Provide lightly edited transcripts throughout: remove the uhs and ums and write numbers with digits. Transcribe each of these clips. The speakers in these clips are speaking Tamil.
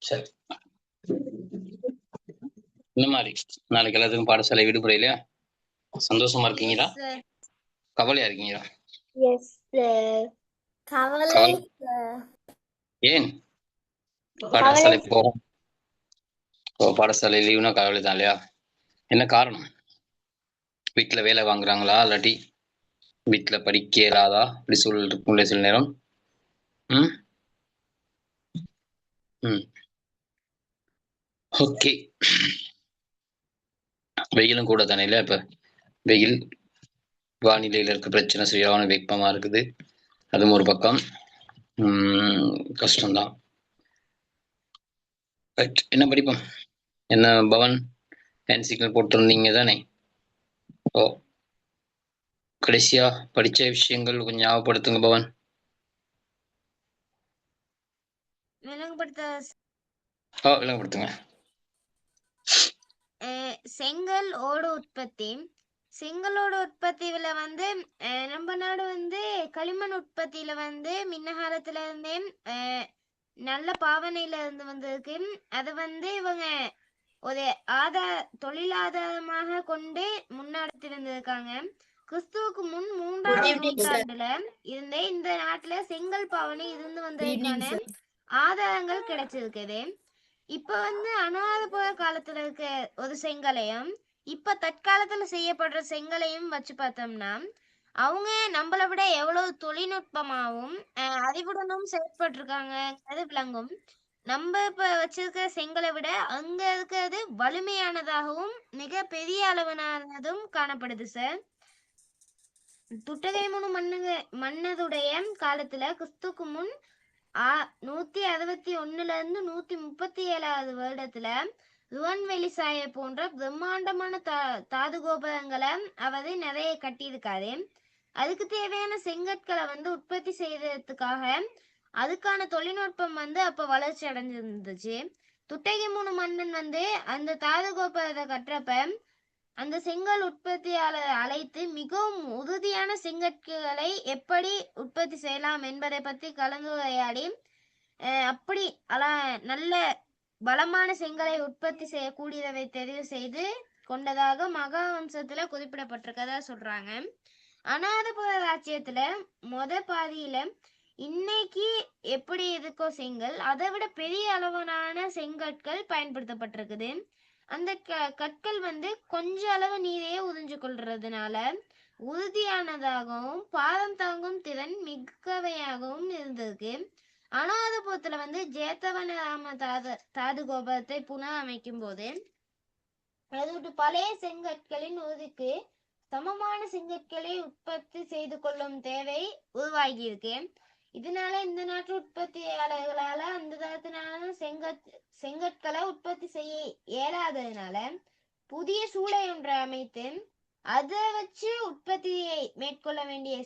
சரி, இந்த மாதிரி நாளைக்கு எல்லாத்துக்கும் பாடசாலை விடுமுறை இல்லையா? சந்தோஷமா இருக்கீங்களா? கவலையா இருக்கீங்களா? ஏன் பாடசாலை போறோம்? பாடசாலை லீவுனா கவலை தான் இல்லையா? என்ன காரணம்? வீட்டுல வேலை வாங்குறாங்களா, இல்லாட்டி வீட்டுல படிக்க இயலாதா, அப்படி சூழல் இருக்கும்ல சில நேரம். ம் ம் ஓகே. வெயிலும் கூட தானே இல்ல? இப்ப வெயில், வானிலையில இருக்க பிரச்சனை, சரியான வெப்பமா இருக்குது. அதுவும் ஒரு பக்கம் கஷ்டம்தான். ரைட், என்ன படிப்போம்? என்ன பவன் ஹேண்ட் சிக்னல் போட்டிருந்தீங்க தானே? ஓ, கடைசியா படிச்ச விஷயங்கள் கொஞ்சம் ஞாபகப்படுத்துங்க பவன். விளங்கப்படுத்துங்க. செங்கல் ஓடு உற்பத்தி. செங்கலோட உற்பத்தியில வந்து நம்ம நாடு வந்து களிமண் உற்பத்தியில வந்து முன்ன காலத்துல இருந்தே நல்ல பாவனையில இருந்து வந்திருக்கு. அதை வந்து இவங்க ஒரு தொழிலாதாரமாக கொண்டு முன்னெடுத்து இருந்திருக்காங்க. கிறிஸ்துவுக்கு முன் 3ஆம் நூற்றாண்டுல இருந்தே இந்த நாட்டுல செங்கல் பாவனை இருந்து வந்ததுக்கான ஆதாரங்கள் கிடைச்சிருக்குது. இப்ப வந்து அனுராதபுர காலத்துல இருக்க ஒரு செங்கலையும் இப்ப தற்காலத்துல செய்யப்படுற செங்கலையும் வச்சு பார்த்தோம்னா அவங்க நம்மளை விட எவ்வளவு தொழில்நுட்பமாகவும் அறிவுடனும் செயற்பட்டிருக்காங்க அது விளங்கும். நம்ம இப்ப வச்சிருக்கிற செங்கலை விட அங்க இருக்கிறது வலிமையானதாகவும் மிக பெரிய அளவினதும் காணப்படுது சார். துட்டகைமுனு மன்னதுடைய காலத்துல கிறிஸ்துக்கு முன் 161ல இருந்து 137வது வருடத்துல ருவன்வெளி சாய போன்ற பிரம்மாண்டமான தாது கோபுரங்களை அவர் நிறைய கட்டியிருக்காரு. அதுக்கு தேவையான செங்கற்களை வந்து உற்பத்தி செய்யறதுக்காக அதுக்கான தொழில்நுட்பம் வந்து அப்ப வளர்ச்சி அடைஞ்சிருந்துச்சு. துட்டகைமுனு மன்னன் வந்து அந்த தாது கோபுரத்தை கட்டுறப்ப அந்த செங்கல் உற்பத்தியாளர் அழைத்து மிகவும் உறுதியான செங்கற்களை எப்படி உற்பத்தி செய்யலாம் என்பதை பற்றி கலந்துரையாடி அப்படி நல்ல பலமான செங்கலை உற்பத்தி செய்யக்கூடியதை தெரிவு செய்து கொண்டதாக மகாவம்சத்துல குறிப்பிடப்பட்டிருக்கதா சொல்றாங்க. அனுராதபுர ராஜ்யத்துல பாதியில இன்னைக்கு எப்படி இருக்கோ செங்கல், அதை விட பெரிய அளவான செங்கற்கள் பயன்படுத்தப்பட்டிருக்குது. அந்த கற்கள் வந்து கொஞ்ச அளவு நீரையே உறிஞ்சு கொள்றதுனால உறுதியானதாகவும் பாதம் தாங்கும் திறன் மிக்கவையாகவும் இருந்திருக்கு. அனுராதபுரத்துல வந்து ஜேத்தவனராம தாது கோபுரத்தை புனர் அமைக்கும் போது அது பழைய செங்கற்களின் உறுதிக்கு சமமான செங்கற்களை உற்பத்தி செய்து கொள்ளும் தேவை உருவாகி இருக்கு. இதனால இந்த நாட்டு உற்பத்தியாளர்களால அந்த தரத்தினால செங்கற்களை உற்பத்தி செய்ய இயலாததுனால புதிய சூளை ஒன்றை அமைத்து அதை வச்சு உற்பத்தியை மேற்கொள்ள வேண்டிய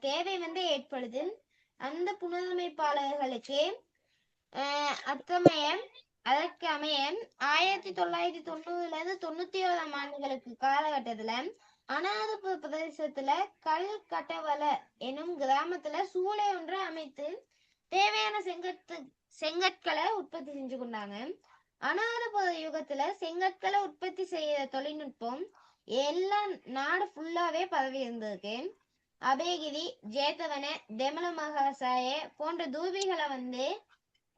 தேவை வந்து ஏற்படுது. அந்த புனரமைப்பாளர்களுக்கு அதற்கு அமைய 1990ல இருந்து 91ஆம் ஆண்டுகளுக்கு காலகட்டத்துல அனுராதபுர பிரதேசத்துல கல் கட்டவல எனும் கிராமத்துல சூளை ஒன்றை அமைத்து தேவையான செங்கற்களை உற்பத்தி செஞ்சு கொண்டாங்க. அனுராதபுர யுகத்துல செங்கற்களை உற்பத்தி செய்யற தொழில்நுட்பம் எல்லா நாடு ஃபுல்லாவே பரவி இருந்திருக்கு. அபேகிரி, ஜேத்தவன, தெமல மகாசாய போன்ற தூபிகளை வந்து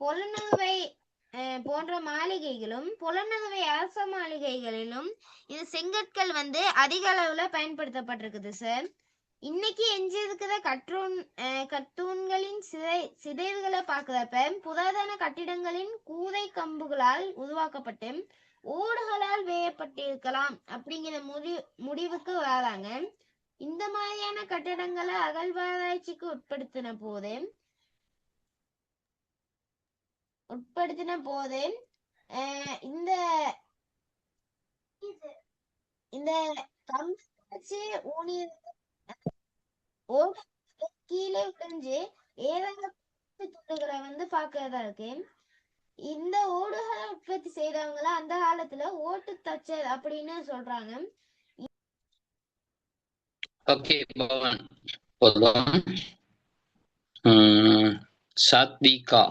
பொலனறுவை போன்ற மாளிகைகளும் பொலனறுவை அரச மாளிகைகளிலும் இது செங்கற்கள் வந்து அதிக அளவுல பயன்படுத்தப்பட்டிருக்குது சார். இன்னைக்கு எஞ்சி இருக்கிற கட்டூன்களின் சிதைவுகளை பார்க்கிறப்ப புராதன கட்டிடங்களின் கூரை கம்புகளால் உருவாக்கப்பட்டு ஓடுகளால் வேயப்பட்டிருக்கலாம் அப்படிங்கிற முடிவுக்கு வராங்க. இந்த மாதிரியான கட்டடங்களை அகழ்வாராய்ச்சிக்கு உட்படுத்தின போது இந்த இந்த கம்பு ஊனி கீழே விழுந்து ஏதாவது துண்டுகளை வந்து பாக்குறதா இருக்கு. இந்த ஓடுகளை உற்பத்தி செய்யறவங்கள அந்த காலத்துல ஓட்டு தச்சர் அப்படின்னு சொல்றாங்க. ஓகே பவன், சாத்விகா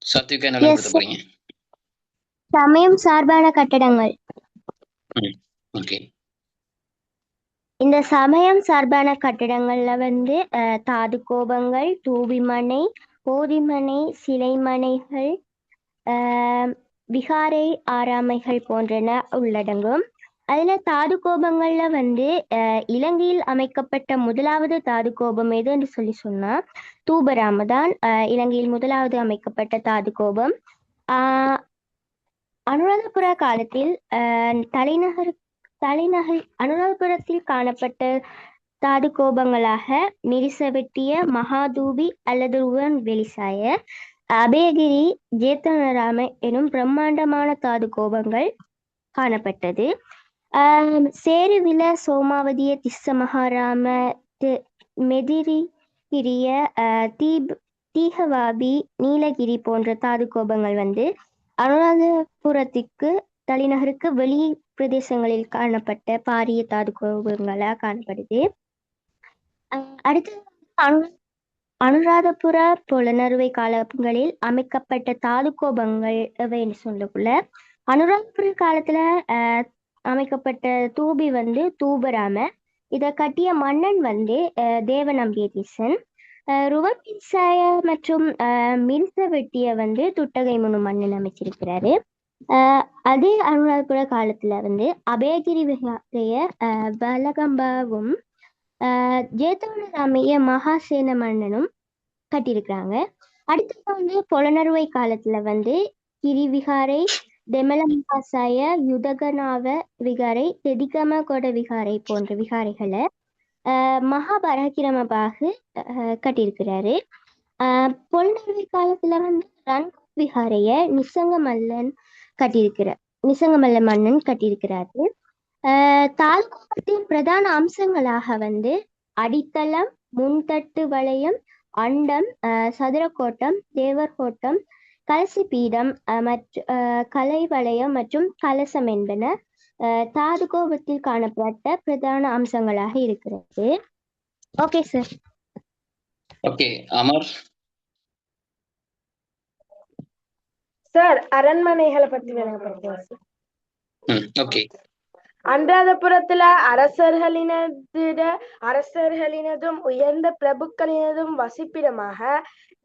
சாத்விகா என்ன விளங்கப்படுத்த போறீங்க? சமயம் சார்பான கட்டடங்கள். ஓகே. இந்த சமயம் சார்பான கட்டடங்கள்ல தாது கோபங்கள், தூபிமனை, போதிமனை, சிலைமனைகள், விகாரை ஆராமைகள் போன்றன உள்ளடங்கும். அதுல தாது கோபங்கள்ல இலங்கையில் அமைக்கப்பட்ட முதலாவது தாது கோபம் எது என்று சொன்னா தூபராம தான் இலங்கையில் முதலாவது அமைக்கப்பட்ட தாது கோபம். அனுராதபுர காலத்தில் தலைநகர் அனுராதபுரத்தில் காணப்பட்ட தாது கோபங்களாக மிரிசவெட்டிய, மகாதூபி அல்லது ருவன் வெளிசாய, அபயகிரி, ஜேத்தனராம எனும் பிரம்மாண்டமான தாது கோபங்கள் காணப்பட்டது. சேருவில, சோமாவதிய, திஸ்ஸ மகாராம, மெதிரிகிரிய, தீகவாபி, நீலகிரி போன்ற தாது கோபங்கள் அனுராதபுரத்திற்கு தலைநகருக்கு வெளி பிரதேசங்களில் காணப்பட்ட பாரிய தாது கோபங்களா காணப்படுது. அடுத்து அனுராதபுர புலனறுவை காலங்களில் அமைக்கப்பட்ட தாது கோபங்கள் எவை என்று சொல்லக்குள்ள அனுராதபுர காலத்துல அமைக்கப்பட்ட தூபி தூபராம. இதை கட்டிய மன்னன் தேவநம்பியதீசன். ருவன்சாய மற்றும் மிரிசவெட்டிய துட்டகை முனு மன்னன் அமைச்சிருக்கிறாரு. அதே அனுராதபுர காலத்துல அபயகிரி விகாரைய வலகம்பாவும் ஜேத்தவனராமைய மகாசேன மன்னனும் கட்டியிருக்கிறாங்க. அடுத்தது புலனறுவை காலத்துல கிரிவிகாரை, தெமலமகாசாய, யுதகநாவ விகாரை, தெதிகம கொட விகாரை போன்ற விகாரைகளை மகாபராக்கிரமபாகு கட்டியிருக்கிறாரு. புலனறுவை காலத்துல ரன்கோட் விகாரைய நிசங்கமல்ல மன்னன் கட்டியிருக்கிறாரு. தாழ்கோபத்தின் பிரதான அம்சங்களாக அடித்தளம், முன்தட்டு வளையம், அண்டம், சதுரக்கோட்டம், தேவர்கோட்டம், கலசி பீடம், கலை வளையம் மற்றும் கலசம் என்பன தாது கோபத்தில் காணப்பட்ட பிரதான அம்சங்களாக இருக்கிறது. Okay sir. Okay Amar sir, அரண்மனைகளை பத்தி விளங்கப்படுத்துவோம் சார். ஓகே. அனுராதபுரத்துல அரசர்களினதும் உயர்ந்த பிரபுக்களினதும் வசிப்பிடமாக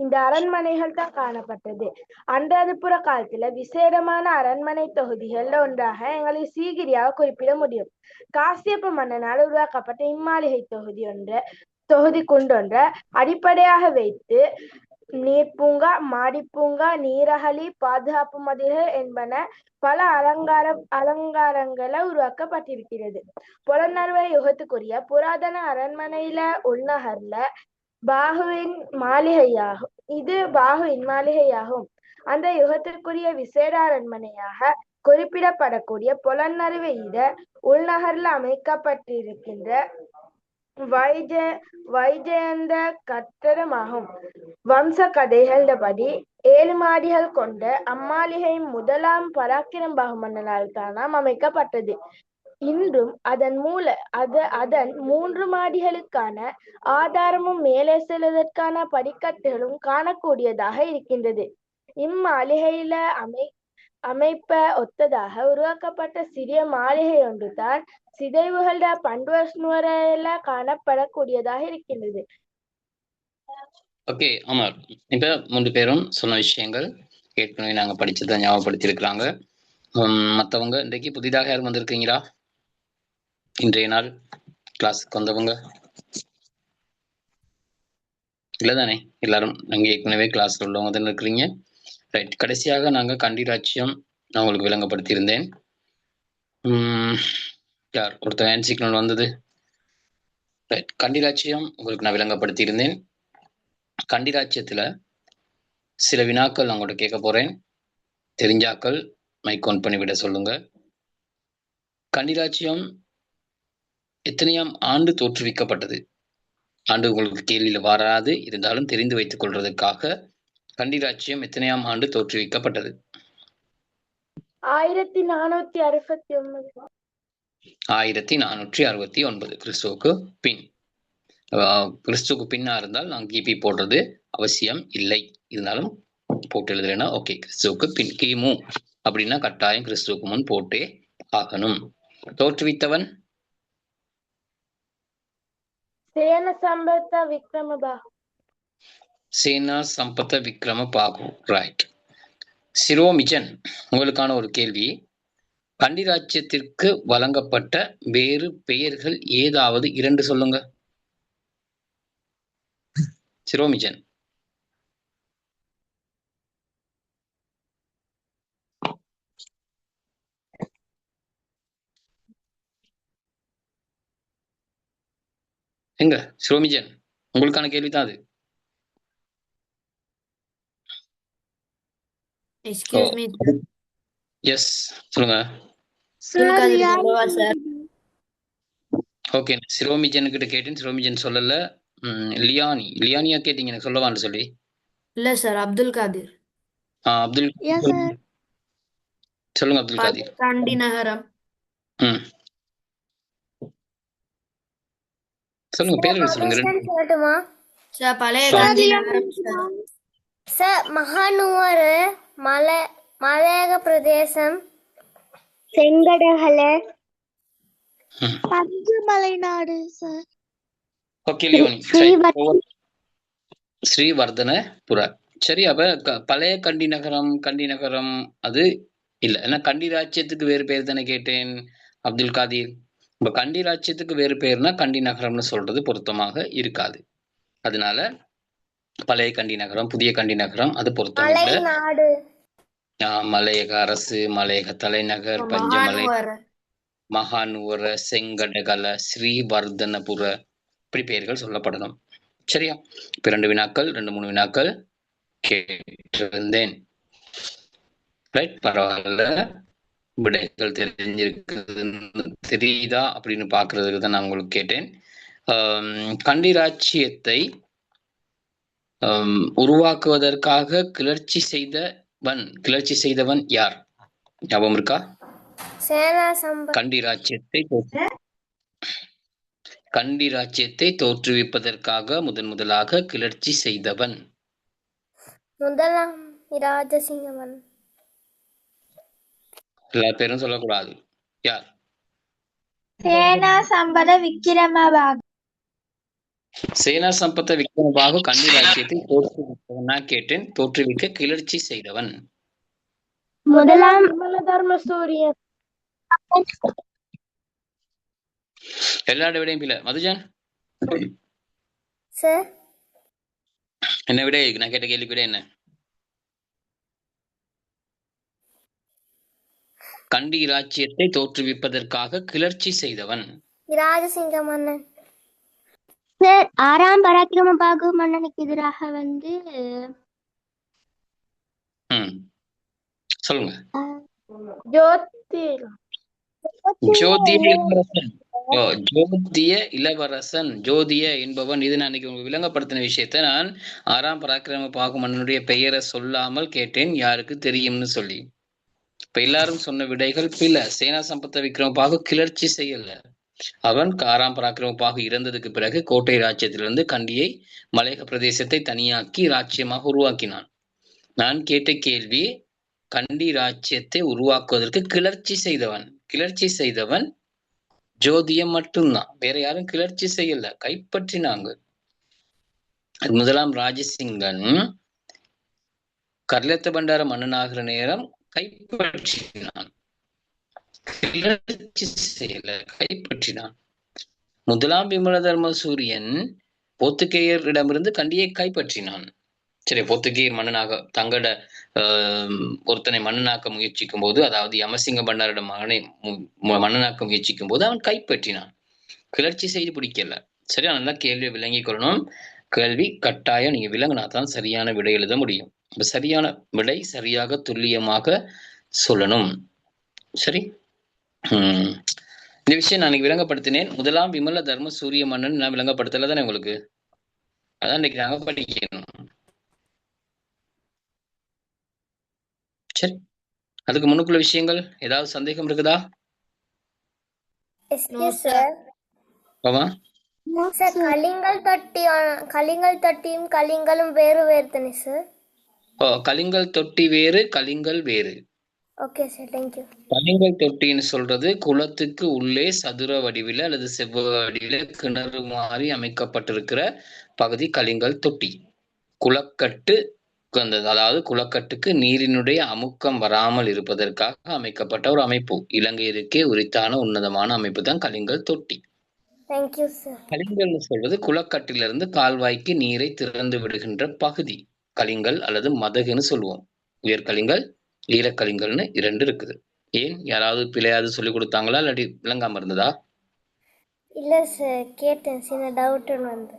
இந்த அரண்மனைகள் தான் காணப்பட்டது. அனுராதபுர காலத்துல விசேடமான அரண்மனை தொகுதிகள்ல ஒன்றாக எங்களுக்கு சீகிரியாக குறிப்பிட முடியும். காசியப்ப மன்னனால் உருவாக்கப்பட்ட இம்மாளிகை தொகுதி குண்டொன்ற அடிப்படையாக வைத்து நீர்பூங்கா, மாடிப்பூங்கா, நீரகலி, பாதுகாப்பு மதில்கள் என்பன பல அலங்காரங்களை உருவாக்கப்பட்டிருக்கிறது. புலனறுவை யுகத்துக்குரிய புராதன அரண்மனையில உள்நகர்ல பாகுவின் மாளிகையாகும். இது பாகுவின் மாளிகையாகும். அந்த யுகத்திற்குரிய விசேட அரண்மனையாக குறிப்பிடப்படக்கூடிய புலனறுவையிட உள்நகர்ல அமைக்கப்பட்டிருக்கின்ற வைஜெயந்த கட்டடமாகும். வம்ச கதைகளின்படி 7 மாடிகள் கொண்ட அம்மாளிகை முதலாம் பராக்கிரமபாகு மன்னனால் தானாம் அமைக்கப்பட்டது. இன்றும் அதன் 3 மாடிகளுக்கான ஆதாரமும் மேலே செல்வதற்கான படிக்கட்டுகளும் காணக்கூடியதாக இருக்கின்றது. இம்மாளிகையில அமைப்ப ஒத்ததாக உருவாக்கப்பட்ட சிறிய மாளிகை ஒன்றுதான் சிதைவுகள பண்டுவர்ல காணப்படக்கூடியதாக இருக்கின்றது. ஓகே அமர், இப்ப 3 பேரும் சொன்ன விஷயங்கள் ஏற்கனவே நாங்க படிச்சதை ஞாபகப்படுத்தி இருக்கிறாங்க. மற்றவங்க இன்றைக்கு புதிதாக யாரும் வந்திருக்கீங்களா? இன்றைய நாள் கிளாஸுக்கு வந்தவங்க இல்லதானே? எல்லாரும் அங்கே ஏற்கனவே கிளாஸ்ல உள்ளவங்க தானே இருக்கிறீங்க. ரைட். கடைசியாக நாங்க கண்டிராட்சியம் நான் உங்களுக்கு விளங்கப்படுத்தியிருந்தேன். யார் ஒருத்தர் ஆன்சிக்னல் வந்தது? ரைட். கண்டிராட்சியம் உங்களுக்கு நான் விளங்கப்படுத்தியிருந்தேன். கண்டிராட்சியத்துல சில வினாக்கள் நான் உங்கள்கிட்ட கேட்க போறேன். தெரிஞ்சாக்கள் மைக் ஆன் பண்ணிவிட சொல்லுங்க. கண்டிராட்சியம் எத்தனையாம் ஆண்டு தோற்றுவிக்கப்பட்டது? ஆண்டு உங்களுக்கு கேள்வியில வராது, இருந்தாலும் தெரிந்து வைத்துக் கொள்றதுக்காக கண்டிராட்சியம் எத்தனையாம் ஆண்டு தோற்றுவிக்கப்பட்டது? 1469. 1469 கிறிஸ்துவுக்கு பின். கிறிஸ்துவுக்கு பின்னா இருந்தால் நான் கிபி போடுறது அவசியம் இல்லை. இருந்தாலும் போட்டு எழுதலைன்னா ஓகே. கிறிஸ்துவுக்கு பின் கிமு அப்படின்னா கட்டாயம் கிறிஸ்துவுக்கு முன் போட்டே ஆகணும். தோற்றுவித்தவன் சேன சம்பத்த விக்ரமபாகு. சேனா சம்பத்த விக்ரம பாகு. ரைட். சிரோமிஜன், உங்களுக்கான ஒரு கேள்வி. கண்டி ராஜ்யத்திற்கு வழங்கப்பட்ட வேறு பெயர்கள் ஏதாவது 2 சொல்லுங்க. சிரோமிஜன். எங்க சிரோமிஜன், உங்களுக்கான கேள்விதான் அது. எக்ஸ்கியூஸ் மீ எஸ், சொல்லுங்க. சார். ஓகே, சிரோமிஜன் கிட்ட கேட்டேன், சிரோமிஜன் சொல்லல. லியானியா கேட்டீங்க, எனக்கு சொல்லவான்னு சொல்லி. இல்ல சார், அப்துல் காதிர். அப்துல் சொல்லுங்க. அப்துல் காதிர். கண்டி நகரம். சொல்லுங்க, பேர்கள் சொல்லுங்க. சார் பழைய கண்டி நகரம் சார். சார் மகானுவர மலையக பிரதேசம், செங்கடகல, பஞ்சமலை நாடு சார். ஓகே லியோனி. ஸ்ரீவர்தனபுர. சரி, அப்ப பழைய கண்டி நகரம் அது இல்ல. ஏன்னா கண்டி ராஜ்யத்துக்கு வேறு பேர் தானே கேட்டேன் அப்துல் காதிர். இப்ப கண்டி ராஜ்யத்துக்கு வேறு பேர்னா கண்டி நகரம்னு சொல்றது பொருத்தமாக இருக்காது. அதனால பழைய கண்டி நகரம், புதிய கண்டி நகரம் அது பொருத்தம் இல்லை. மலையக அரசு, மலையக தலைநகர், பஞ்சமலை, மகானுவர, செங்கடகல, ஸ்ரீவர்தனபுர இப்படி பெயர்கள் சொல்லப்படணும். சரியா? இப்ப 2 வினாக்கள் 2-3 வினாக்கள் கேட்டிருந்தேன். ரைட், பரவாயில்ல. விடைகள் தெரியுதா அப்படின்னு பாக்குறதுக்கு தான் நான் உங்களுக்கு கேட்டேன். கண்டி ராஜ்யத்தை உருவாக்குவதற்காக கிளர்ச்சி செய்தவன் யார்? ஞாபகம் இருக்கா? கண்டி ராஜ்யத்தை தோற்றுவிப்பதற்காக முதலாக கிளர்ச்சி செய்தவன் முதலாம் ராஜசிங்கமன். எல்லா பேரும் சொல்லக்கூடாது. யார்? சேனா சம்பத விக்கிரமபாகு. சேனா சம்பத்த விக்ரமபாகு கண்டி ராஜ்யத்தை தோற்றுவித்தவன் நான் கேட்டேன். தோற்றுவிக்க கிளர்ச்சி செய்தவன் முதலாம் தர்மசூரியன். எல்லாரோட விடையும் பிள்ளை. மதுஜான் சார் என்ன விடை? நான் கேட்ட கேள்வி விட என்ன? கண்டி ராஜ்யத்தை தோற்றுவிப்பதற்காக கிளர்ச்சி செய்தவன் ராஜசிங்க மன்னன். சார் 6ஆம் பராக்கிரமபாகு மன்னனுக்கு எதிராக சொல்லுங்க. ஜோதிய இளவரசன். ஜோதிய என்பவன். இது நான் இன்னைக்கு உங்களுக்கு விளங்கப்படுத்தின விஷயத்த நான் 6ஆம் பராக்கிரமபாகு மன்னனுடைய பெயரை சொல்லாமல் கேட்டேன், யாருக்கு தெரியும்னு சொல்லி. இப்ப எல்லாரும் சொன்ன விடைகள் பில. சேனா சம்பத்த விக்ரமபாகு கிளர்ச்சி செய்யல. அவன் 6ஆம் பராக்கிரமபாகு இறந்ததுக்கு பிறகு கோட்டை ராஜ்யத்திலிருந்து கண்டியை மலையக பிரதேசத்தை தனியாக்கி ராஜ்யமாக உருவாக்கினான். நான் கேட்ட கேள்வி, கண்டி ராஜ்யத்தை உருவாக்குவதற்கு கிளர்ச்சி செய்தவன் ஜோதியம் மட்டும்தான். வேற யாரும் கிளர்ச்சி செய்யல, கைப்பற்றினாங்க. முதலாம் ராஜசிங்கன் கர்லத்த பண்டார மன்னனாகிற நேரம் கைப்பற்றினான், கிளர்ச்சி செய்யல, கைப்பற்றினான். முதலாம் விமலதர்ம சூரியன் போர்த்துகேயரிடமிருந்து கண்டியை கைப்பற்றினான். சரி, போர்த்துகேயர் மன்னனாக தங்களோட ஒருத்தனை மன்னனாக்க முயற்சிக்கும் போது, அதாவது யமசிங்க பண்டாரோட மகனை மன்னனாக்க முயற்சிக்கும் போது அவன் கைப்பற்றினான், கிளர்ச்சி செய்து பிடிக்கல. சரியா? நல்லா கேள்வியை விளங்கி கொள்ளணும். கேள்வி கட்டாயம் நீங்க விளங்கினாதான் சரியான விடை எழுத முடியும். சரியான விடை சரியாக துல்லியமாக சொல்லணும். சரி, இந்த விஷயம் நான் விளங்கப்படுத்தினேன். முதலாம் விமல தர்ம சூரிய மன்னன் நான் விளங்கப்படுத்தல தானே உங்களுக்கு? அதான் இன்னைக்கு நாங்க படிக்கணும். சரி, அதுக்கு முன்னுக்குள்ள விஷயங்கள் ஏதாவது சந்தேகம் இருக்குதா? கலிங்கல் தொட்டியும் கலிங்கலும் வேறு தானே சார்? கலிங்கல் தொட்டி வேறு, கலிங்கல் வேறு. Okay sir, thank you. கலிங்கல் தொட்டின்னு சொல்றது குளத்துக்கு உள்ளே சதுர வடிவில அல்லது செவ்வக வடிவில கிணறு மாறி அமைக்கப்பட்டிருக்கிற பகுதி கலிங்கல் தொட்டி. குளக்கட்டு அதாவது குளக்கட்டுக்கு நீரினுடைய அமுக்கம் வராமல் இருப்பதற்காக அமைக்கப்பட்ட ஒரு அமைப்பு. இலங்கையருக்கே உரித்தான உன்னதமான அமைப்பு தான் கலிங்கல் தொட்டி. Thank you sir. கலிங்கல்னு சொல்வது குளக்கட்டிலிருந்து கால்வாய்க்கு நீரை திறந்து விடுகின்ற பகுதி. கலிங்கல் அல்லது மதகுன்னு சொல்லுவோம். உயர்கலிங்கல், ஈரக்கலிங்கல்னு 2 இருக்குது. ஏன் யாராவது பிழையாவது சொல்லி கொடுத்தாங்களா இல்லாட்டி விளங்காம இருந்ததா? இல்ல சார், கேட்டேன், சின்ன டவுட் வந்து.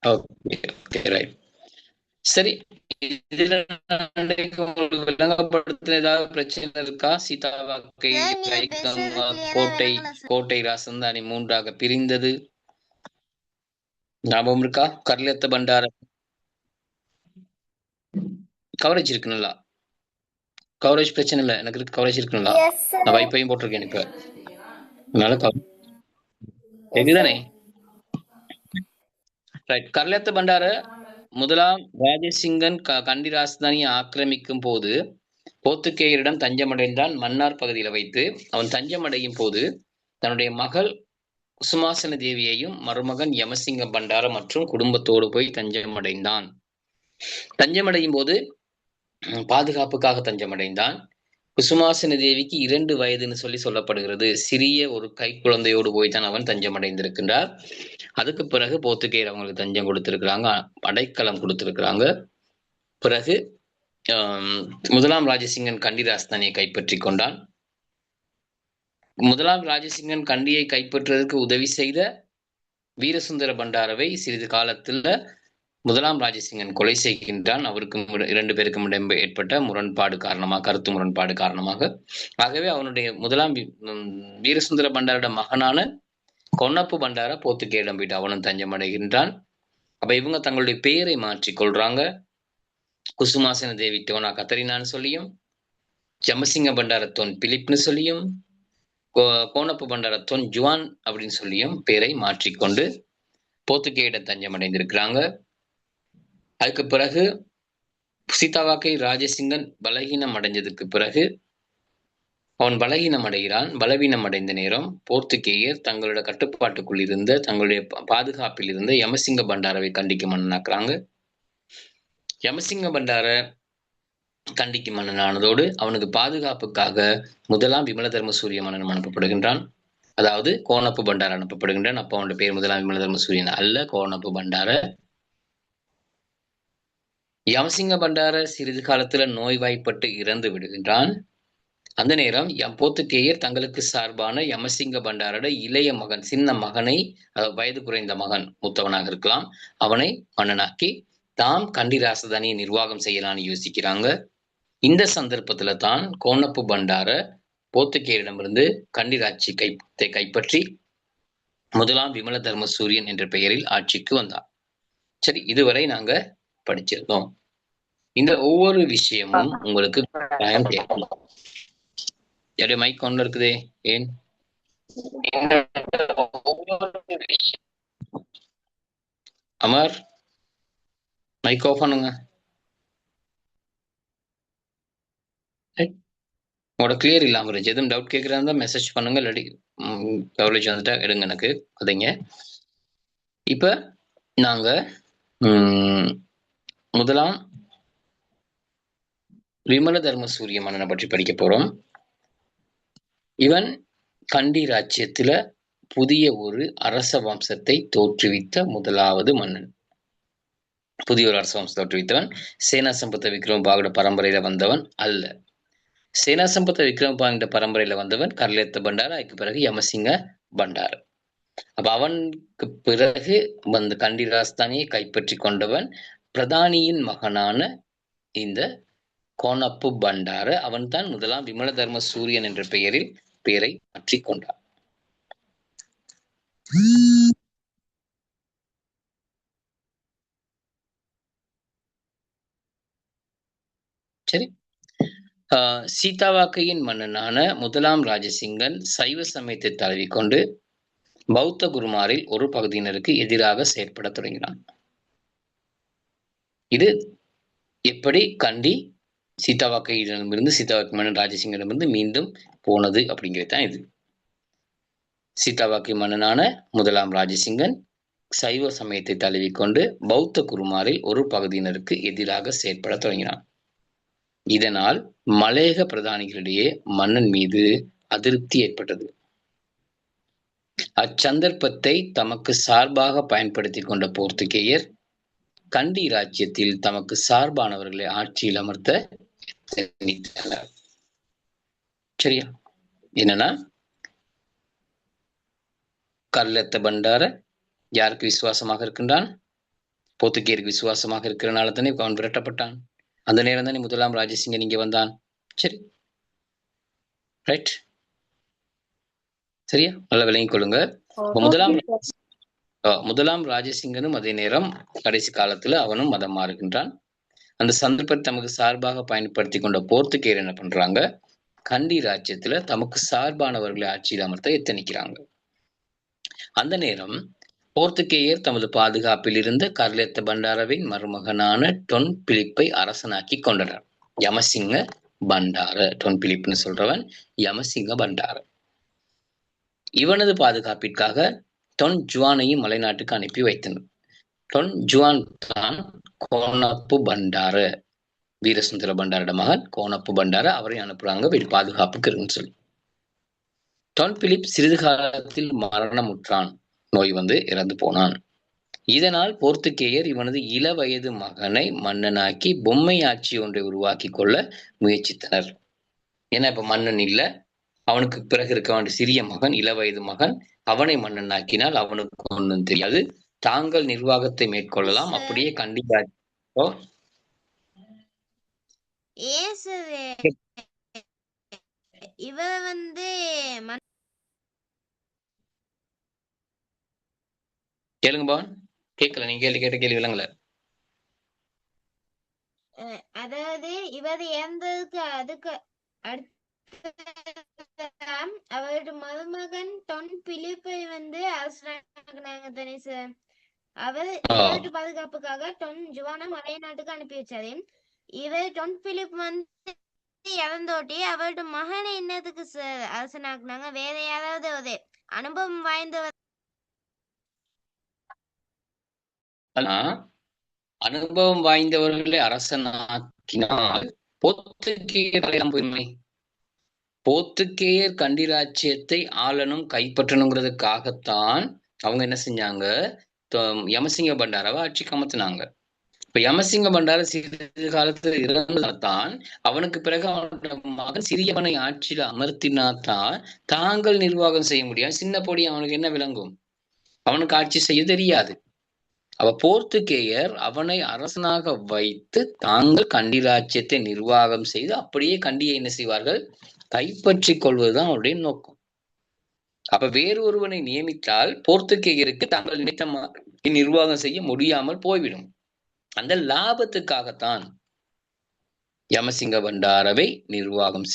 Okay right. சரி, இதுல உங்களுக்கு விளங்கப்படுத்தின ஏதாவது பிரச்சனை இருக்கா? சீதாவாக்கை, கோட்டை, கோட்டை ராசந்தானி 3ஆக பிரிந்தது ஞாபகம் இருக்கா? கர்லத்த பண்டார கவரேஜ் இருக்கு, நல்லா கவரேஜ் பிரச்சனை இல்லை, எனக்கு இருக்கு கவரேஜ் இருக்குங்களா? நான் வைஃபையும் போட்டிருக்கேன் இப்ப, அதனால இதுதானே ரைட். கர்லத்த பண்டார முதலாம் ராஜசிங்கன் கண்டி ராஜதானியை ஆக்கிரமிக்கும் போது போர்த்துகேயரிடம் தஞ்சமடைந்தான். மன்னார் பகுதியில வைத்து அவன் தஞ்சமடையும் போது தன்னுடைய மகள் குசுமாசன தேவியையும் மருமகன் யமசிங்க பண்டார மற்றும் குடும்பத்தோடு போய் தஞ்சமடைந்தான். தஞ்சமடையும் போது பாதுகாப்புக்காக தஞ்சமடைந்தான். குசுமாசன தேவிக்கு 2 வயதுன்னு சொல்லப்படுகிறது. சிறிய ஒரு கை குழந்தையோடு போய் தான் அவன் தஞ்சமடைந்திருக்கின்றார். அதுக்கு பிறகு போர்த்துகேயர் அவங்களுக்கு தஞ்சம் கொடுத்திருக்கிறாங்க, அடைக்கலம் கொடுத்திருக்கிறாங்க. பிறகு முதலாம் ராஜசிங்கன் கண்டி ராஜதானியை கைப்பற்றி கொண்டான். முதலாம் ராஜசிங்கன் கண்டியை கைப்பற்றுவதற்கு உதவி செய்த வீரசுந்தர பண்டாரவை சிறிது காலத்துல முதலாம் ராஜசிங்கன் கொலை செய்கின்றான். அவருக்கும் 2 பேருக்கும் ஏற்பட்ட முரண்பாடு காரணமாக, கருத்து முரண்பாடு காரணமாக. ஆகவே அவனுடைய முதலாம் வீரசுந்தர பண்டாரோட மகனான கொன்னப்பு பண்டார போர்த்துகேயரிடம் போயிட்டு அவனும் தஞ்சமடைகின்றான். அப்ப இவங்க தங்களுடைய பெயரை மாற்றிக் கொள்றாங்க. குசுமாசன தேவி டோனா கத்தரினான்னு சொல்லியும், யமசிங்க பண்டார தொன் பிலிப்னு சொல்லியும், கோனப்பு பண்டார தொன் ஜுவான் அப்படின்னு சொல்லியும் பெயரை மாற்றிக்கொண்டு போர்த்துகேயரிடம் தஞ்சமடைந்திருக்கிறாங்க. அதுக்கு பிறகு சீதாவாக்கை ராஜசிங்கன் பலகீனம் அடைஞ்சதுக்கு பிறகு அவன் பலகீனம் அடைகிறான். பலவீனம் அடைந்த நேரம் போர்த்துகேயர் தங்களோட கட்டுப்பாட்டுக்குள் இருந்த, தங்களுடைய பாதுகாப்பில் இருந்த யமசிங்க பண்டாரவை கண்டிக்கு மன்னனாக்குறாங்க. யமசிங்க பண்டார கண்டிக்கு மன்னனானதோடு அவனுக்கு பாதுகாப்புக்காக முதலாம் விமல தர்மசூரிய மன்னன் அனுப்பப்படுகின்றான். அதாவது கோனப்பு பண்டார அனுப்பப்படுகின்றான். அப்ப அவனுடைய பேர் முதலாம் விமல தர்மசூரியன் அல்ல, கோனப்பு பண்டார. யமசிங்க பண்டார சிறிது காலத்துல நோய்வாய்ப்பட்டு இறந்து விடுகின்றான். அந்த நேரம் போர்த்துகேயர் தங்களுக்கு சார்பான யமசிங்க பண்டாரோட இளைய மகன், சின்ன மகனை, வயது குறைந்த மகன், மூத்தவனாக இருக்கலாம், அவனை மன்னனாக்கி தாம் கண்டி ராசதானியை நிர்வாகம் செய்யலான்னு யோசிக்கிறாங்க. இந்த சந்தர்ப்பத்துல தான் கோனப்பு பண்டார போர்த்துகேயரிடமிருந்து கண்டி ராட்சியை கைப்பற்றி முதலாம் விமல தர்மசூரியன் என்ற பெயரில் ஆட்சிக்கு வந்தார். சரி, இதுவரை நாங்க படிச்சிருந்தோம். இந்த ஒவ்வொரு விஷயமும் உங்களுக்கு தேவை. யாருடைய மைக் ஒன்று இருக்குதே, ஏன்? அமர், மைக் ஆஃப் பண்ணுங்க. உங்களோட கிளியர் இல்லாம இருந்துச்சு. எதுவும் டவுட் கேட்குறா இருந்தா மெசேஜ் பண்ணுங்க, இல்லாட்டி கவரேஜ் வந்துட்டா எடுங்க, எனக்கு அதைங்க. இப்ப நாங்க முதலாம் விமல தர்மசூரிய மன்னனை பற்றி படிக்க போறோம். இவன் கண்டி ராஜ்யத்துல புதிய ஒரு அரச வம்சத்தை தோற்றுவித்த முதலாவது மன்னன். புதிய ஒரு அரச வம்சத்தை தோற்றுவித்தவன். சேனா சம்பத்த விக்ரமபாகுட பரம்பரையில வந்தவன் அல்ல. சேனா சம்பத்த விக்ரமபாகுட பரம்பரையில வந்தவன் கர்லத்த பண்டார, அதுக்கு பிறகு யமசிங்க பண்டார. அப்ப அவனுக்கு பிறகு வந்து கண்டி ராஜதானியை கைப்பற்றி கொண்டவன் பிரதானியின் மகனான இந்த கோனப்பு பண்டார. அவன் தான் முதலாம் விமல தர்ம சூரியன் என்ற பெயரில் பெயரை மாற்றிக் கொண்டார். சரி, சீதாவாக்கையின் மன்னனான முதலாம் ராஜசிங்கன் சைவ சமயத்தை தழுவிக்கொண்டு பௌத்த குருமாரில் ஒரு பகுதியினருக்கு எதிராக செயற்பட தொடங்கினான். இது எப்படி கண்டி சீதாவாக்கையிடமிருந்து சீதாவாக்கி மன்னன் ராஜசிங்கிடமிருந்து மீண்டும் போனது அப்படிங்கிறது தான் இது. சீதாவாக்கி மன்னனான முதலாம் ராஜசிங்கன் சைவ சமயத்தை தழுவிக்கொண்டு பௌத்த குருமாரில் ஒரு பகுதியினருக்கு எதிராக செயற்பட தொடங்கினான். இதனால் மலையக பிரதானிகளிடையே மன்னன் மீது அதிருப்தி ஏற்பட்டது. அச்சந்தர்ப்பத்தை தமக்கு சார்பாக பயன்படுத்தி கொண்ட போர்த்துகேயர் கண்டி ராஜ்யத்தில் தமக்கு சார்பானவர்களை ஆட்சியில் அமர்த்த எத்தனித்தனர். சரியா? என்னன்னா கர்லெத்த பண்டார யாருக்கு விசுவாசமாக இருக்கின்றான்? போர்த்துகேயருக்கு விசுவாசமாக இருக்கிறனால தானே அவன் விரட்டப்பட்டான். அந்த நேரம் தானே முதலாம் ராஜசிங்கன் இங்கே வந்தான். சரி, ரைட், சரியா? நல்லா விளங்கிக் கொள்ளுங்க. முதலாம் ராஜசிங்கனும் அதே நேரம் கடைசி காலத்துல அவனும் மதம் மாறுகின்றான். அந்த சந்தர்ப்பத்தை தமக்கு சார்பாக பயன்படுத்தி கொண்ட போர்த்துகேயர் என்ன பண்றாங்க? கண்டி ராஜ்யத்துல தமக்கு சார்பானவர்களை ஆட்சியில் அமர்த்த எத்தனிக்கிறாங்க. அந்த நேரம் போர்த்துகேயர் தமது பாதுகாப்பில் இருந்த கர்லெத்த பண்டாரவின் மருமகனான டொன் பிலிப்பை அரசனாக்கி கொண்டனர். யமசிங்க பண்டார, டொன் பிலிப்னு சொல்றவன் யமசிங்க பண்டார. இவனது பாதுகாப்பிற்காக டொன் ஜுவானையும் மலைநாட்டுக்கு அனுப்பி வைத்தனர். டொன் ஜுவான் தான் கோனப்பு பண்டார, வீரசுந்தர பண்டாரோட மகன் கோனப்பு பண்டார. அவரை அனுப்புறாங்க வீடு பாதுகாப்புக்கு இருக்குன்னு சொல்லி. டொன் பிலிப் சிறிது காலத்தில் மரணமுற்றான், நோய் வந்து இறந்து போனான். இதனால் போர்த்துகேயர் இவனது இள வயது மகனை மன்னனாக்கி பொம்மை ஆட்சி ஒன்றை உருவாக்கி கொள்ள முயற்சித்தனர். ஏன்னா இப்ப மன்னன் இல்ல, அவனுக்கு பிறகு இருக்க வேண்டிய சிறிய மகன், இள வயது மகன், அவனை மன்னனாக்கினால் அவனுக்கு ஒன்றும் தெரியாது, தாங்கள் நிர்வாகத்தை மேற்கொள்ளலாம், அப்படியே கண்டிப்பா இவர் வந்து கேளுங்க பவன். கேட்கல, நீங்க கேட்ட கேள்வி விளங்கல. அதாவது இவர் இறந்ததுக்கு அதுக்கு அவரோட மருமகன் டொன் பிலிப்பை வந்து அரசனாக்குனாங்க தானே சார். அவர் இவருக்கு பாதுகாப்புக்காக டொன் ஜுவானை மலைநாட்டுக்கு அனுப்பி வச்சாரு. இவர் டொன் பிலிப் வந்து இறந்தோட்டி அவரோட மகனை என்னதுக்கு சார் அரசனாக்குனாங்க? வேற யாராவது ஒரு அனுபவம் வாய்ந்தவர்? அனுபவம் வாய்ந்தவர்களை அரசனாக்கினால் போர்த்துகேயர் கண்டி ராஜ்யத்தை ஆளணும் கைப்பற்றணுங்கிறதுக்காகத்தான் அவங்க என்ன செஞ்சாங்க? யமசிங்க பண்டாரவை ஆட்சிக்கு அமர்த்தினாங்க. இப்ப யமசிங்க பண்டார சிறிது காலத்துல இறந்ததான் அவனுக்கு பிறகு அவனோட மகன் சிறியவனை ஆட்சியில அமர்த்தினாத்தான் தாங்கள் நிர்வாகம் செய்ய முடியாது. சின்ன பொடி அவனுக்கு என்ன விளங்கும்? அவனுக்கு ஆட்சி செய்ய தெரியாது. அவ போர்த்துகேயர் அவனை அரசனாக வைத்து தாங்கள் கண்டி ராஜ்யத்தை நிர்வாகம் செய்து அப்படியே கண்டியை என்ன செய்வார்கள்? கைப்பற்றி கொள்வதுதான் அவருடைய நோக்கம். அப்ப வேறு ஒருவனை நியமித்தால் போர்த்துகேயருக்கு தாங்கள் நினைத்த நிர்வாகம் செய்ய முடியாமல் போய்விடும். அந்த லாபத்துக்காகத்தான் யமசிங்க பண்டாரவை நிர்வாகம்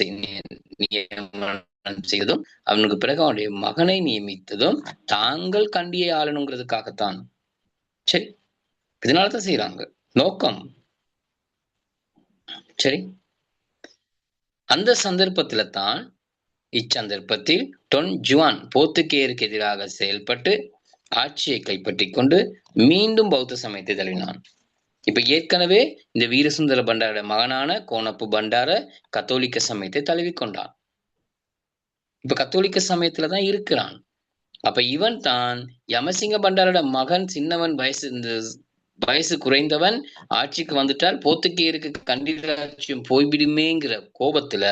செய்ததும் அவனுக்கு பிறகு அவனுடைய மகனை நியமித்ததும் தாங்கள் கண்டியை ஆளணுங்கிறதுக்காகத்தான். சரி, இதனாலதான் செய்யறாங்க, நோக்கம். சரி, அந்த சந்தர்ப்பத்துல தான் இச்சந்தர்ப்பத்தில் டொன் ஜுவான் போர்த்துகேயருக்கு எதிராக செயல்பட்டு ஆட்சியை கைப்பற்றி கொண்டு மீண்டும் பௌத்த சமயத்தை தழுவினான். இப்ப ஏற்கனவே இந்த வீரசுந்தர பண்டாரோட மகனான கோனப்பு பண்டார கத்தோலிக்க சமயத்தை தழுவி கொண்டான். இப்ப கத்தோலிக்க சமயத்துலதான் இருக்கிறான். அப்ப இவன் தான் யமசிங்க பண்டாரோட மகன், சின்னவன், வயசு குறைந்தவன், ஆட்சிக்கு வந்துட்டால் போர்த்துகேயருக்கு கண்டி ராஜ்யம் போய்விடுமேங்கிற கோபத்துல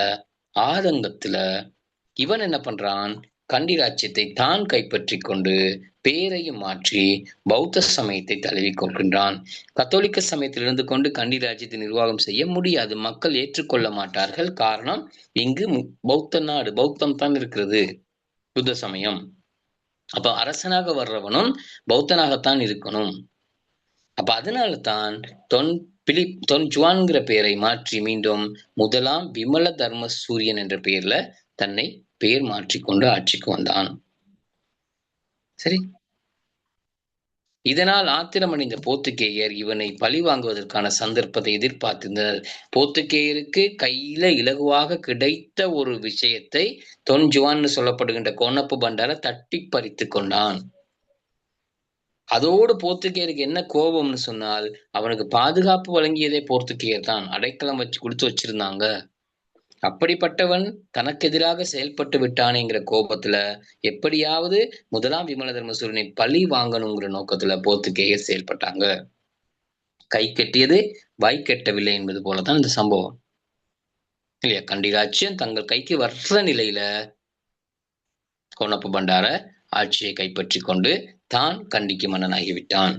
ஆதங்கத்துல இவன் என்ன பண்றான்? கண்டி ராஜ்யத்தை தான் கைப்பற்றி கொண்டு பேரையும் மாற்றி பௌத்த சமயத்தை தழுவி கொள்கின்றான். கத்தோலிக்க சமயத்தில் இருந்து கொண்டு கண்டி ராஜ்யத்தை நிர்வாகம் செய்ய முடியாது, மக்கள் ஏற்றுக்கொள்ள மாட்டார்கள். காரணம், இங்கு பௌத்த நாடு, பௌத்தம் தான் இருக்கிறது, புத்த சமயம். அப்ப அரசனாக வர்றவனும் பௌத்தனாகத்தான் இருக்கணும். அப்ப அதனால தான் தொன் ஜுவான்கிற பெயரை மாற்றி மீண்டும் முதலாம் விமல தர்ம சூரியன் என்ற பெயர்ல தன்னை பெயர் மாற்றிக்கொண்டு ஆட்சிக்கு வந்தான். சரி, இதனால் ஆத்திரமடைந்த போர்த்துகேயர் இவனை பழி வாங்குவதற்கான சந்தர்ப்பத்தை எதிர்பார்த்திருந்தனர். போர்த்துகேயருக்கு கையில இலகுவாக கிடைத்த ஒரு விஷயத்தை தொன் ஜுவான்னு சொல்லப்படுகின்ற கோனப்பு பண்டார தட்டி பறித்து கொண்டான். அதோடு போர்த்துகேயருக்கு என்ன கோபம்னு சொன்னால், அவனுக்கு பாதுகாப்பு வழங்கியதே போர்த்துகேயர் தான், அடைக்கலம் வச்சு கொடுத்து வச்சிருந்தாங்க. அப்படிப்பட்டவன் தனக்கு எதிராக செயல்பட்டு விட்டானேங்கிற கோபத்துல எப்படியாவது முதலாம் விமலதர்ம சூரியனை பழி வாங்கணுங்கிற நோக்கத்துல போர்த்துகேயர் செயல்பட்டாங்க. கை கெட்டியது வாய் கெட்டவில்லை என்பது போலதான் இந்த சம்பவம் இல்லையா. கண்டி ராஜ்யம் தங்கள் கைக்கு வர்ற நிலையில கோனப்பு பண்டார ஆட்சியை கைப்பற்றி கொண்டு தான் கண்டிக்கு மன்னனாகிவிட்டான்.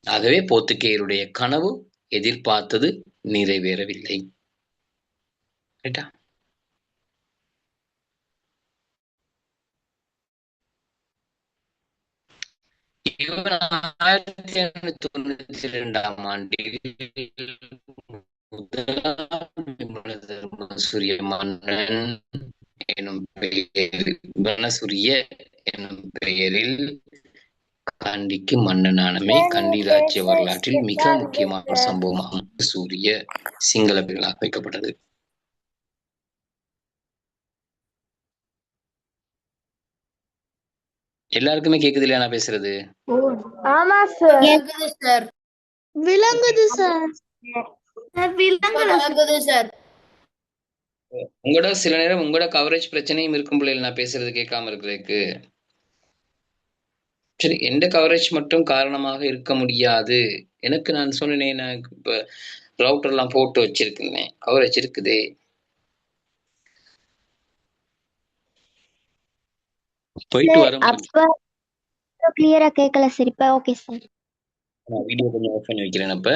ஆகவே போர்த்துகேயருடைய கனவு எதிர்பார்த்தது நிறைவேறவில்லை. ரைட்டா? இவன் 1892 ஆண்டில் சூரிய மன்னன் எனும் பெயரில் கண்டிக்கு மன்னனானமே கண்டி ராஜ்ய வரலாற்றில் மிக முக்கியமான சம்பவமாகும். சூரிய சிங்கள பெயர்களாக வைக்கப்பட்டது. எல்லாருக்குமே கேக்குது இல்லையா நான் பேசுறது? ஆமா சார். விளங்குது சார். விளங்குது சார். விளங்குது சார். உங்களோட சில நேரம் உங்களோட கவரேஜ் பிரச்சனையும் இருக்கும் பிள்ளைகள் நான் பேசுறது கேட்காம இருக்கிறதுக்கு. சரி, எந்த கவரேஜ் மட்டும் காரணமாக இருக்க முடியாது. எனக்கு நான் சொன்னேன், நான் இப்ப ரவுட்டர் எல்லாம் போட்டு வச்சிருக்கேன், கவரேஜ் இருக்குதே. போயிட்டு வரும். அப்ப கிளியரா கேட்கல சார். இப்ப ஓகே சார். வீடியோ கொஞ்சம் ஆஃப் பண்ணி வைக்கிறேன். அப்ப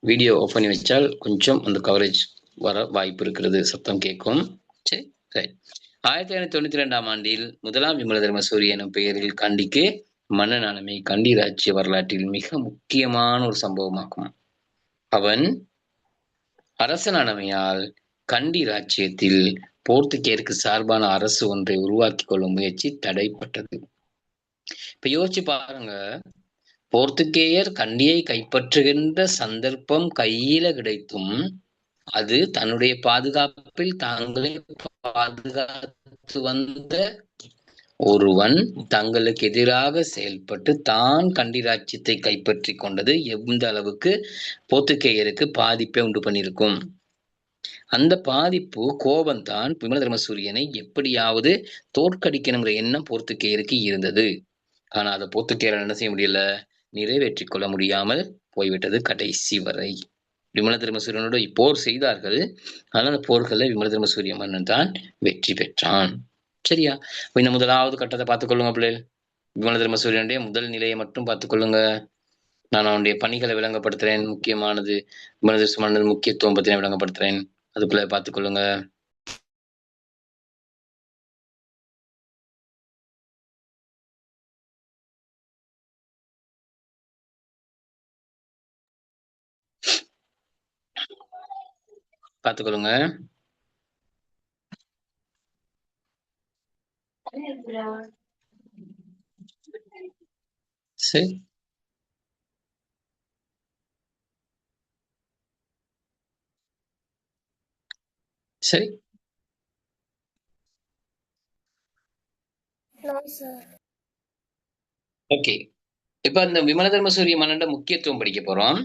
வீடியோ ஆஃப் பண்ணி வச்சால் கொஞ்சம் அந்த கவரேஜ் வர வாய்ப்பு இருக்கிறது, சத்தம் கேட்கும். சரி, ரைட். 1892 ஆண்டில் முதலாம் விமலதர்ம சூரிய எனும் பெயரில் கண்டிக்கு மன்னனானமை கண்டி ராஜ்ய வரலாற்றில் மிக முக்கியமான ஒரு சம்பவமாகும். அவன் அரசனானமையால் கண்டி ராஜ்யத்தில் போர்த்துகேயருக்கு சார்பான அரசு ஒன்றை உருவாக்கி கொள்ளும் முயற்சி தடைப்பட்டது. இப்ப யோசிச்சு பாருங்க, போர்த்துகேயர் கண்டியை கைப்பற்றுகின்ற சந்தர்ப்பம் கையில கிடைத்தும் அது தன்னுடைய பாதுகாப்பில் தாங்களே பாதுகாத்து வந்த ஒருவன் தங்களுக்கு எதிராக செயல்பட்டு தான் கண்டி ராஜ்யத்தை கைப்பற்றி கொண்டது எந்த அளவுக்கு போர்த்துகேயருக்கு பாதிப்பை உண்டு பண்ணியிருக்கும். அந்த பாதிப்பு கோபம்தான் விமலதர்ம சூரியனை எப்படியாவது தோற்கடிக்கணுங்கிற எண்ணம் போர்த்துகேயருக்கு இருந்தது. ஆனா அதை போர்த்துகேயர் என்ன செய்ய முடியல, நிறைவேற்றி கொள்ள முடியாமல் போய்விட்டது கடைசி வரை. விமலதர்ம சூரியனோடு போர் செய்தார்கள். ஆனால் அந்த போர்களில் விமலதர்ம சூரிய மன்னன் தான் வெற்றி பெற்றான். சரியா? இந்த முதலாவது கட்டத்தை பார்த்துக்கொள்ளுங்க பிள்ளைகள். விமலதர்ம சூரியனுடைய முதல் நிலையை மட்டும் பார்த்துக்கொள்ளுங்க. நான் அவனுடைய பணிகளை விளங்கப்படுத்துறேன், முக்கியமானது விமலதர்ம மன்னன் முக்கியத்துவம் பற்றி விளங்கப்படுத்துறேன், அதுக்குள்ள பார்த்துக்கொள்ளுங்க. பார்த்துக்கொள்ளுங்க. சரி, சரி, நோ சார். ஓகே. இப்ப அந்த விமலதர்ம சூரிய மன்னனோட முக்கியத்துவம் படிக்க போறோம்.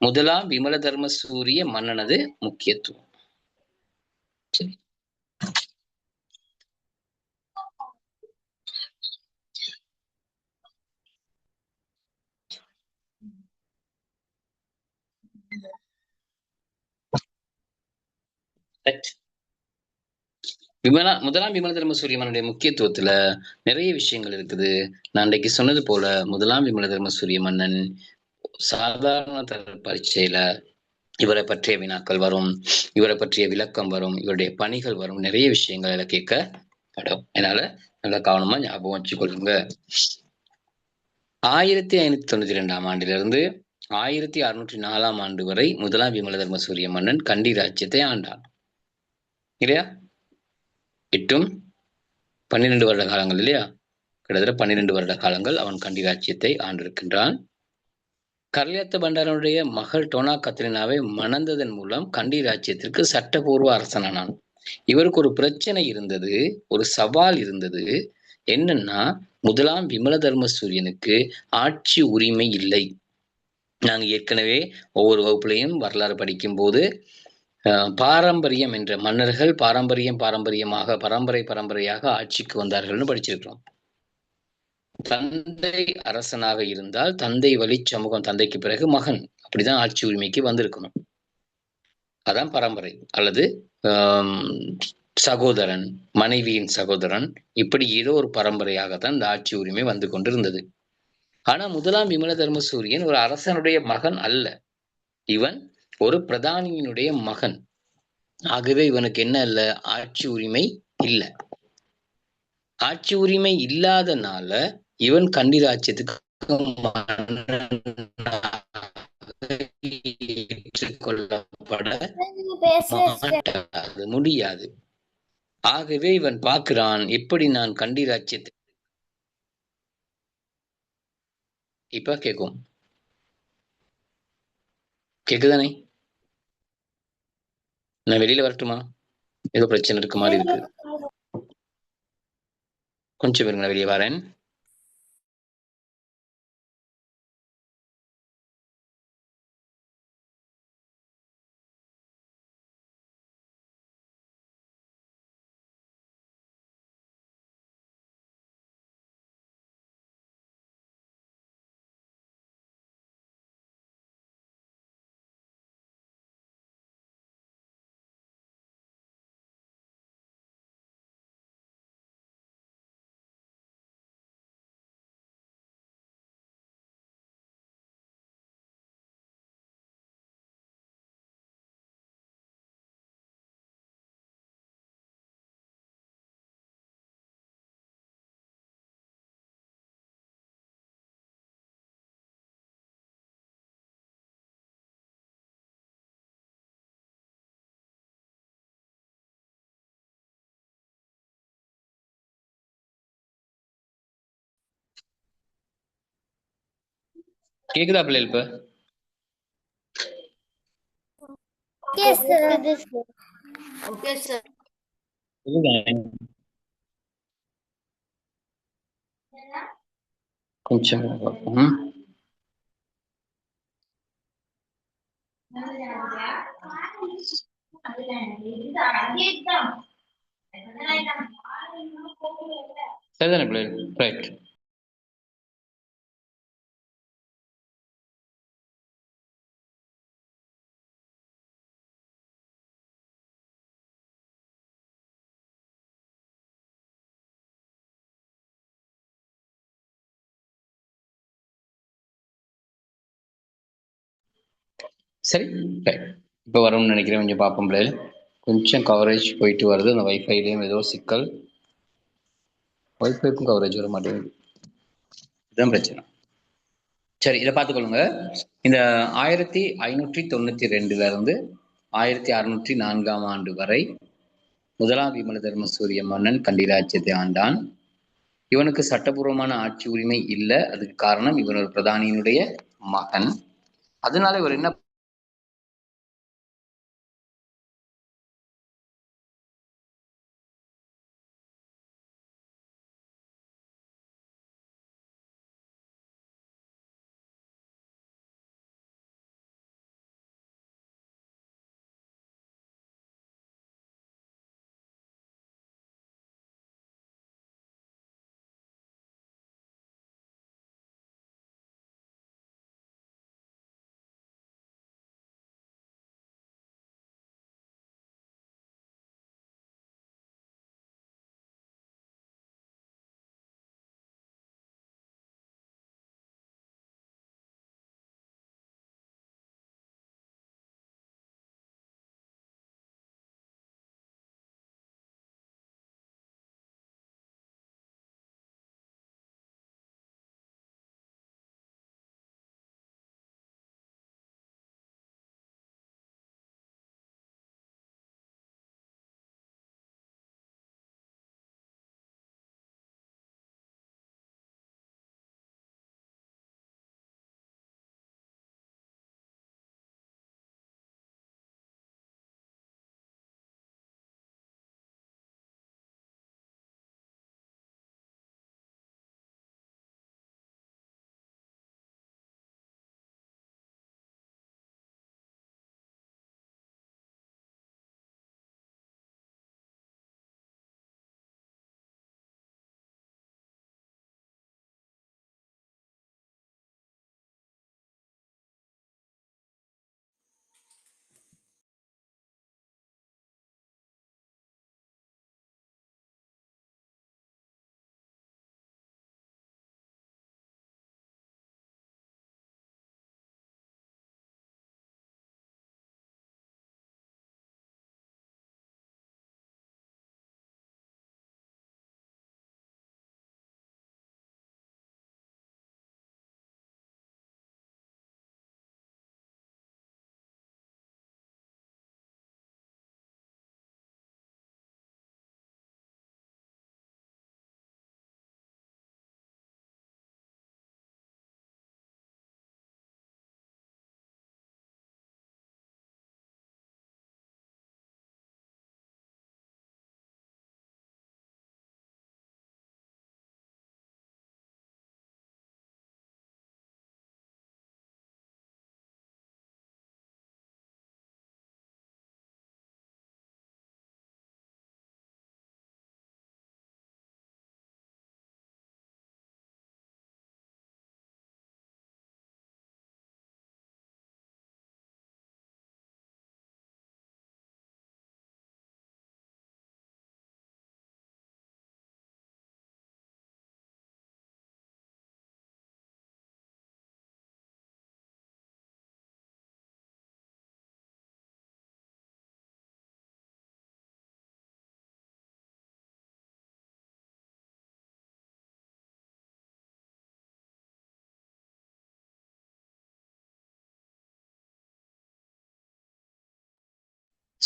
முதலாம் விமலதர்ம சூரிய மன்னனது முக்கியத்துவம். சரி, முதலாம் விமலதர்ம சூரிய மன்னனுடைய முக்கியத்துவத்துல நிறைய விஷயங்கள் இருக்குது. நான் அன்றைக்கு சொன்னது போல முதலாம் விமலதர்ம சூரிய மன்னன் சாதாரண பரீட்சையில இவரை பற்றிய வினாக்கள் வரும், இவரை பற்றிய விளக்கம் வரும், இவருடைய பணிகள் வரும், நிறைய விஷயங்கள் கேட்கப்படும். அதனால நல்லா கவனமா ஞாபகம் வச்சுக்கொள்ளுங்க. 1592 ஆண்டிலிருந்து 1604 ஆண்டு வரை முதலாம் விமலதர்ம சூரிய மன்னன் கண்டி ராஜ்யத்தை ஆண்டான் இல்லையா? 8 12 வருட காலங்கள் இல்லையா? கிட்டத்தட்ட 12 வருட காலங்கள் அவன் கண்டி ராஜ்யத்தை ஆண்டிருக்கின்றான். கர்லியாத்த பண்டாரனுடைய மகள் டோனா கத்ரினாவை மணந்ததன் மூலம் கண்டி ராஜ்யத்திற்கு சட்டபூர்வ அரசனானான். இவருக்கு ஒரு பிரச்சனை இருந்தது, ஒரு சவால் இருந்தது. என்னன்னா, முதலாம் விமல தர்ம சூரியனுக்கு ஆட்சி உரிமை இல்லை. நாங்க ஏற்கனவே ஒவ்வொரு வகுப்புலையும் வரலாறு படிக்கும் போது பாரம்பரியம் என்ற மன்னர்கள் பாரம்பரியமாக பரம்பரையாக ஆட்சிக்கு வந்தார்கள்னு படிச்சிருக்கிறோம். தந்தை அரசனாக இருந்தால் தந்தை வழி சமூகம், தந்தைக்கு பிறகு மகன், அப்படிதான் ஆட்சி உரிமைக்கு வந்திருக்கணும். அதான் பரம்பரை. அல்லது சகோதரன், மனைவியின் சகோதரன், இப்படி ஏதோ ஒரு பரம்பரையாகத்தான் இந்த ஆட்சி உரிமை வந்து கொண்டிருந்தது. ஆனா முதலாம் விமல தர்ம சூரியன் ஒரு அரசனுடைய மகன் அல்ல, இவன் ஒரு பிரதானியினுடைய மகன். ஆகவே இவனுக்கு என்ன இல்ல, ஆட்சி உரிமை இல்லை. ஆட்சி உரிமை இல்லாதனால இவன் கண்டி ராஜ்யத்துக்கு ஏற்றுக்கொள்ளப்பட மாட்டாது, முடியாது. ஆகவே இவன் பார்க்கிறான், எப்படி நான் கண்டி ராஜ்யத்தை இப்ப கேக்குதானே? நான் வெளியில வரட்டுமா? ஏதோ பிரச்சனை இருக்கு மாதிரி இருக்கு. கொஞ்சம் இருங்க, நான் வெளியே வரேன். கேக்குதா பிள்ளை? இப்ப ஓகே சார். கொஞ்சம் சரிதானே பிள்ளை? ரைட். சரி, ரைட். இப்போ வரும்னு நினைக்கிறேன். கொஞ்சம் பார்ப்போம் பிள்ளைகள். கொஞ்சம் கவரேஜ் போயிட்டு வருது. அந்த வைஃபைலையும் ஏதோ சிக்கல். வைஃபைக்கும் கவரேஜ் வர மாட்டேங்குது, இதுதான் பிரச்சனை. சரி, இதை பார்த்துக்கொள்ளுங்க. இந்த 1592 இருந்து 1604 ஆண்டு வரை முதலாம் விமல தர்ம சூரிய மன்னன் கண்டி ராஜ்யத்தை ஆண்டான். இவனுக்கு சட்டபூர்வமான ஆட்சி உரிமை இல்லை. அதுக்கு காரணம் இவன் ஒரு பிரதானியினுடைய மகன். அதனால இவர் என்ன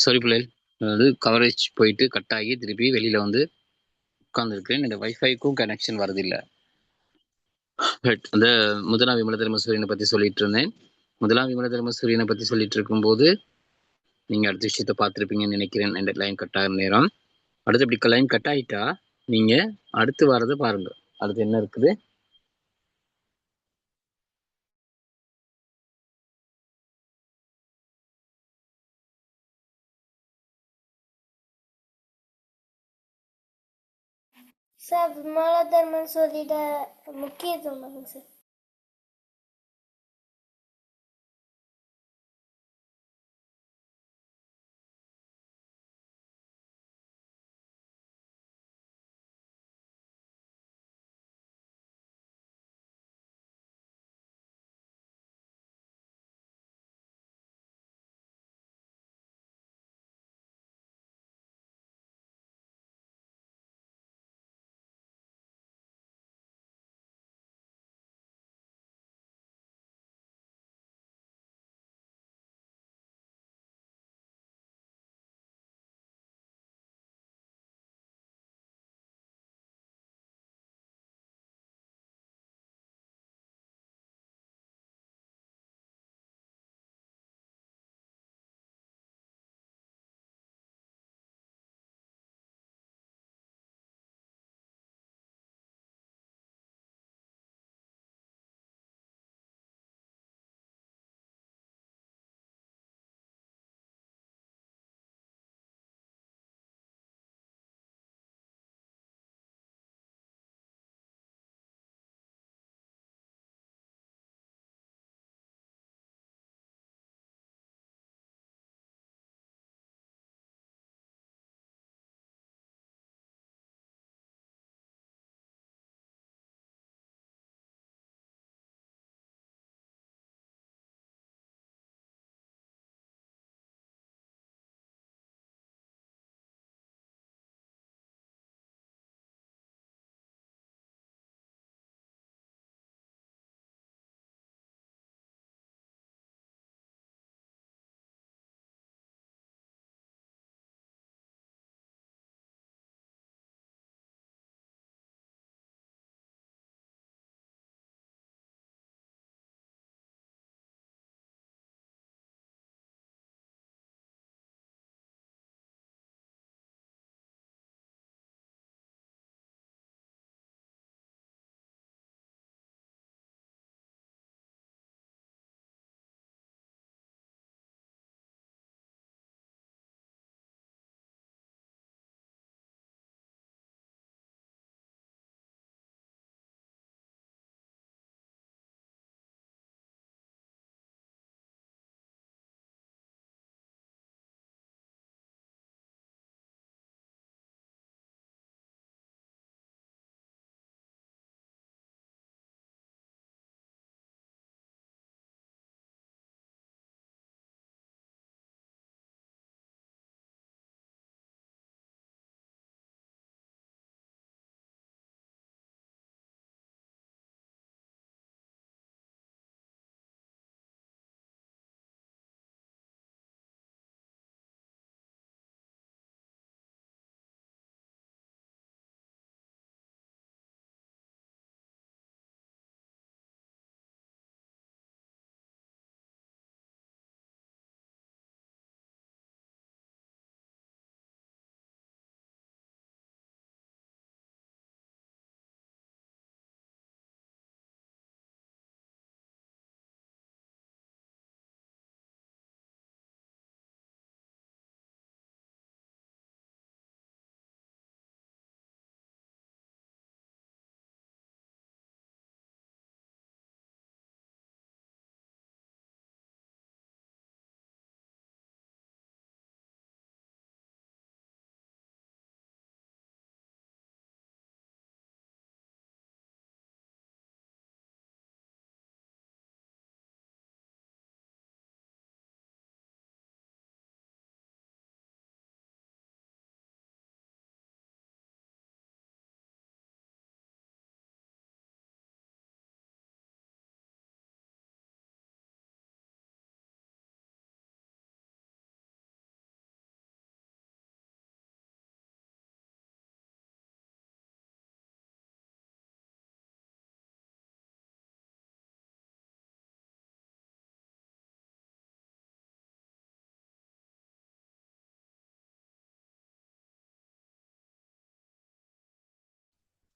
சாரி பிள்ளைகள், அதாவது கவரேஜ் போயிட்டு கட் ஆகி திருப்பி வெளியில வந்து உட்கார்ந்துருக்கேன். இந்த வைஃபைக்கும் கனெக்ஷன் வரதில்லை. பட் அந்த முதலாம் விமல தர்மசூரியனை பற்றி சொல்லிட்டு இருந்தேன். முதலாம் விமல தர்மசூரியனை பற்றி சொல்லிட்டு இருக்கும்போது நீங்கள் அடுத்த விஷயத்தை பார்த்துருப்பீங்கன்னு நினைக்கிறேன். இந்த லைன் கட் ஆகிற நேரம். அடுத்து இப்படி லைன் கட் ஆகிட்டா நீங்கள் அடுத்து வர்றதை பாருங்கள். அடுத்து என்ன இருக்குது? சார் விமலதர்மன் சொல்லிட முக்கியத்துவம் சார்.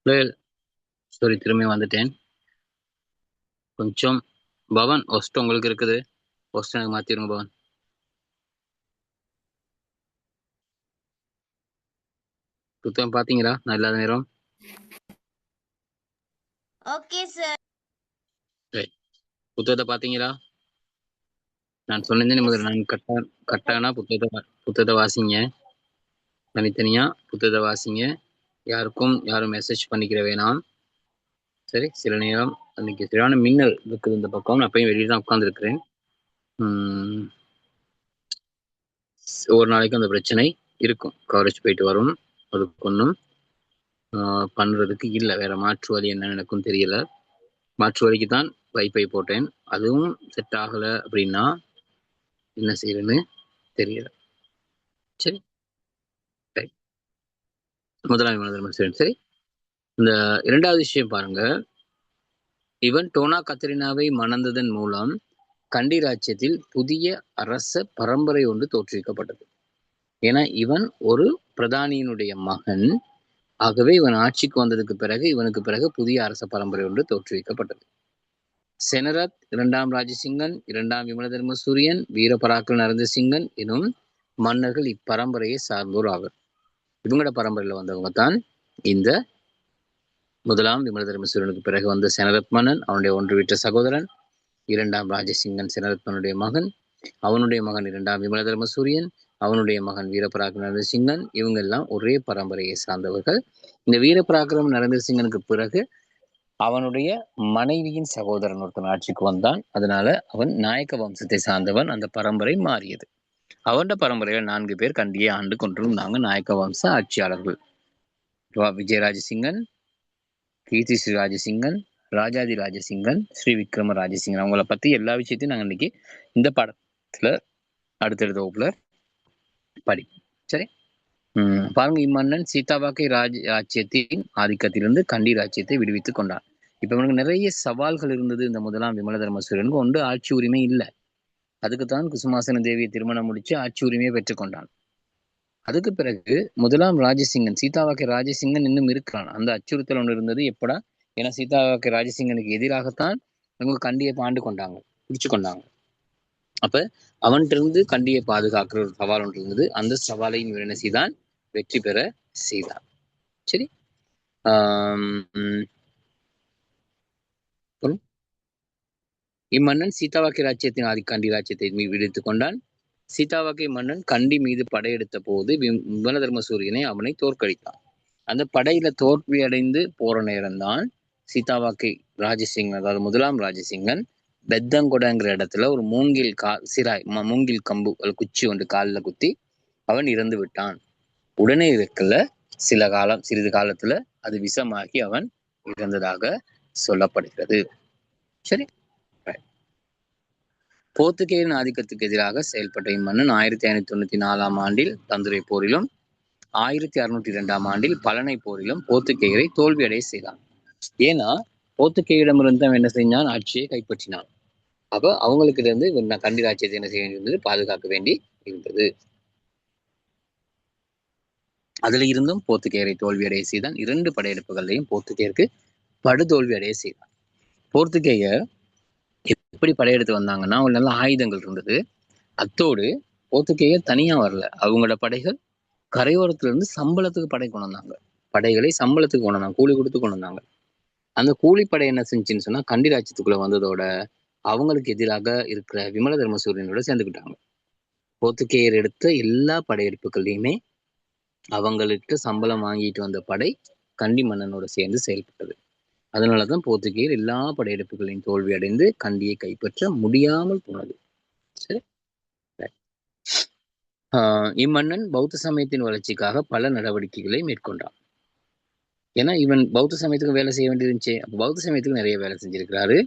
சாரி, திரும்பி வந்துட்டேன். கொஞ்சம் பவன் ஒஸ்ட் உங்களுக்கு இருக்குது, ஒஸ்ட் எனக்கு மாத்திருங்க பவன். புத்தகம் பாத்தீங்களா? நான் இல்லாத நேரம் ஓகே சார். புத்தகத்தை பாத்தீங்களா? நான் சொன்னேன் முதல்ல, நான் கட்டானா புத்தகத்தை வாசிங்க, தனித்தனியா புத்தகத்தை வாசிங்க. யாரும் மெசேஜ் பண்ணிக்கிற வேணாம். சரி, சில நேரம் அன்னைக்கு சரியான மின்னல் இருக்குது இந்த பக்கம், நான் அப்பயும் வெளியே தான் உட்காந்துருக்கிறேன். ஒரு நாளைக்கு அந்த பிரச்சனை இருக்கும், கவரேஜ் போயிட்டு வரும். அதுக்கு ஒன்றும் பண்றதுக்கு இல்லை, வேற மாற்று வழி என்ன எனக்கும் தெரியல. மாற்று வழிக்கு தான் வைஃபை போட்டேன், அதுவும் செட் ஆகல அப்படின்னா என்ன செய்யறதுன்னு தெரியல. சரி, முதலாளி சரி. இந்த இரண்டாவது விஷயம் பாருங்க, இவன் டோனா கத்ரினாவை மணந்ததன் மூலம் கண்டி ராஜ்யத்தில் புதிய அரச பரம்பரை ஒன்று தோற்றுவிக்கப்பட்டது. ஏன்னா இவன் ஒரு பிரதானியினுடைய மகன், ஆகவே இவன் ஆட்சிக்கு வந்ததுக்கு பிறகு இவனுக்கு பிறகு புதிய அரச பரம்பரை ஒன்று தோற்றுவிக்கப்பட்டது. செனரத், 2ஆம் ராஜசிங்கன், 2ஆம் விமலதர்ம சூரியன், வீரபராக்கல் நரசிங்கன் எனும் மன்னர்கள் இப்பரம்பரையை சார்ந்தோர் ஆவர். இவங்களோட பரம்பரையில வந்தவங்க தான் இந்த 1ஆம் விமலதர்ம சூரியனுக்கு பிறகு வந்த செனரத் மன்னன், அவனுடைய ஒன்று விட்ட சகோதரன் 2ஆம் ராஜசிங்கன், செனரத் மன்னனுடைய மகன், அவனுடைய மகன் 2ஆம் விமலதர்ம சூரியன், அவனுடைய மகன் வீரபராக்கிரம நரசிங்கன். இவங்க எல்லாம் ஒரே பரம்பரையை சார்ந்தவர்கள். இந்த வீரபராக்கிரம நரசிங்கனுக்கு பிறகு அவனுடைய மனைவியின் சகோதரன் ஒருத்தன் ஆட்சிக்கு வந்தான். அதனால அவன் நாயக்க வம்சத்தை சார்ந்தவன். அந்த பரம்பரை மாறியது. அவனோட பரம்பரையில 4 பேர் கண்டியை ஆண்டு கொண்டிருந்தாங்க, நாயக்க வம்ச ஆட்சியாளர்கள். விஜயராஜசிங்கன், கீர்த்தி ஸ்ரீ ராஜசிங்கன், ராஜாதி ராஜசிங்கன், ஸ்ரீ விக்ரம ராஜசிங்கன். அவங்கள பத்தி எல்லா விஷயத்தையும் நாங்க இன்னைக்கு இந்த பாடத்துல அடுத்தடுத்த வகுப்புல படி. சரி, பாருங்க, இம்மன்னன் சீதாவாக்கை ராஜ்யத்தின் ஆதிக்கத்திலிருந்து கண்டி ராஜ்யத்தை விடுவித்துக் கொண்டான். இப்ப இவனுக்கு நிறைய சவால்கள் இருந்தது. இந்த 1ஆம் விமலதர்ம சூரியனுக்கு ஒன்று ஆட்சி உரிமை இல்லை. அதுக்குத்தான் குசுமாசன தேவியை திருமணம் முடிச்சு ஆட்சி உரிமையை பெற்றுக்கொண்டான். அதுக்கு பிறகு 1ஆம் ராஜசிங்கன், சீதாவாக்கை ராஜசிங்கன் இன்னும் இருக்கிறான். அந்த அச்சுறுத்தல் ஒன்று இருந்தது. எப்படா? ஏன்னா சீதாவாக்கை ராஜசிங்கனுக்கு எதிராகத்தான் இவங்க கண்டியை பாண்டு கொண்டாங்க, பிடிச்சு கொண்டாங்க. அப்ப அவன்கிட்ட இருந்து கண்டியை பாதுகாக்கிற ஒரு சவால் ஒன்று இருந்தது. அந்த சவாலையும் இவர் என்ன செய்தான்? வெற்றி பெற செய்தான். சரி, இம்மன்னன் சீதாவாக்கை ராஜ்யத்தின் கண்டி ராஜ்யத்தை விடுவித்துக் கொண்டான். சீதாவாக்கை மன்னன் கண்டி மீது படையெடுத்த போது விமலதர்ம சூரியனை அவனை தோற்கடித்தான். அந்த படையில தோல்வி அடைந்து போற நேரம்தான் சீதாவாக்கை ராஜசிங்கன், அதாவது 1ஆம் ராஜசிங்கன், பெத்தங்கொடங்கிற இடத்துல ஒரு மூங்கில் கம்பு குச்சி ஒன்று காலில் குத்தி அவன் இறந்து விட்டான். உடனே இருக்கல சிறிது காலத்துல அது விஷமாகி அவன் இறந்ததாக சொல்லப்படுகிறது. சரி, போர்த்துகேயரின் ஆதிக்கத்துக்கு எதிராக செயல்பட்ட இம்மன்னன் 1594ஆம் ஆண்டில் தந்துரை போரிலும் 1602ஆம் ஆண்டில் பலனை போரிலும் போர்த்துகேயரை தோல்வியடைய செய்தான். ஏன்னா போர்த்துகேயரிடமிருந்து அவன் என்ன செஞ்சான்? ஆட்சியை கைப்பற்றினான். அப்ப அவங்களுக்கு இருந்து கண்டி ராஜ்யத்தை என்ன செய்ய வேண்டியிருந்தது? பாதுகாக்க வேண்டி இருந்தது. அதுல இருந்தும் போர்த்துகேயரை தோல்வியடைய செய்தான். 2 படையெடுப்புகளையும் போர்த்துகேயருக்கு படுதோல்வி அடைய செய்தான். போர்த்துகேயர் எப்படி படையெடுத்து வந்தாங்கன்னா, அவங்க நல்ல ஆயுதங்கள் இருந்தது. அத்தோடு போர்த்துகேயர் தனியா வரல, அவங்களோட படைகள் கரையோரத்துல இருந்து சம்பளத்துக்கு படை கொண்டு வந்தாங்க. படைகளை சம்பளத்துக்கு கொண்டு வந்தாங்க, கூலி கொடுத்து கொண்டு வந்தாங்க. அந்த கூலிப்படை என்ன செஞ்சுன்னு சொன்னா, கண்டி ராஜ்யத்துக்குள்ள வந்ததோட அவங்களுக்கு எதிராக இருக்கிற விமலதர்ம சூரியனோட சேர்ந்துக்கிட்டாங்க. போர்த்துகேயர் எடுத்த எல்லா படையெடுப்புகள்லையுமே அவங்களுக்கு சம்பளம் வாங்கிட்டு வந்த படை கண்டி மன்னனோட சேர்ந்து செயல்பட்டது. அதனாலதான் போர்த்துகேயர் எல்லா படையெடுப்புகளையும் தோல்வி அடைந்து கண்டியை கைப்பற்ற முடியாமல் போனது. சரி, இம்மன்னன் பௌத்த சமயத்தின் வளர்ச்சிக்காக பல நடவடிக்கைகளை மேற்கொண்டான். ஏன்னா இவன் பௌத்த சமயத்துக்கு வேலை செய்ய வேண்டியிருந்துச்சு. அப்ப பௌத்த சமயத்துக்கு நிறைய வேலை செஞ்சிருக்கிறாரு.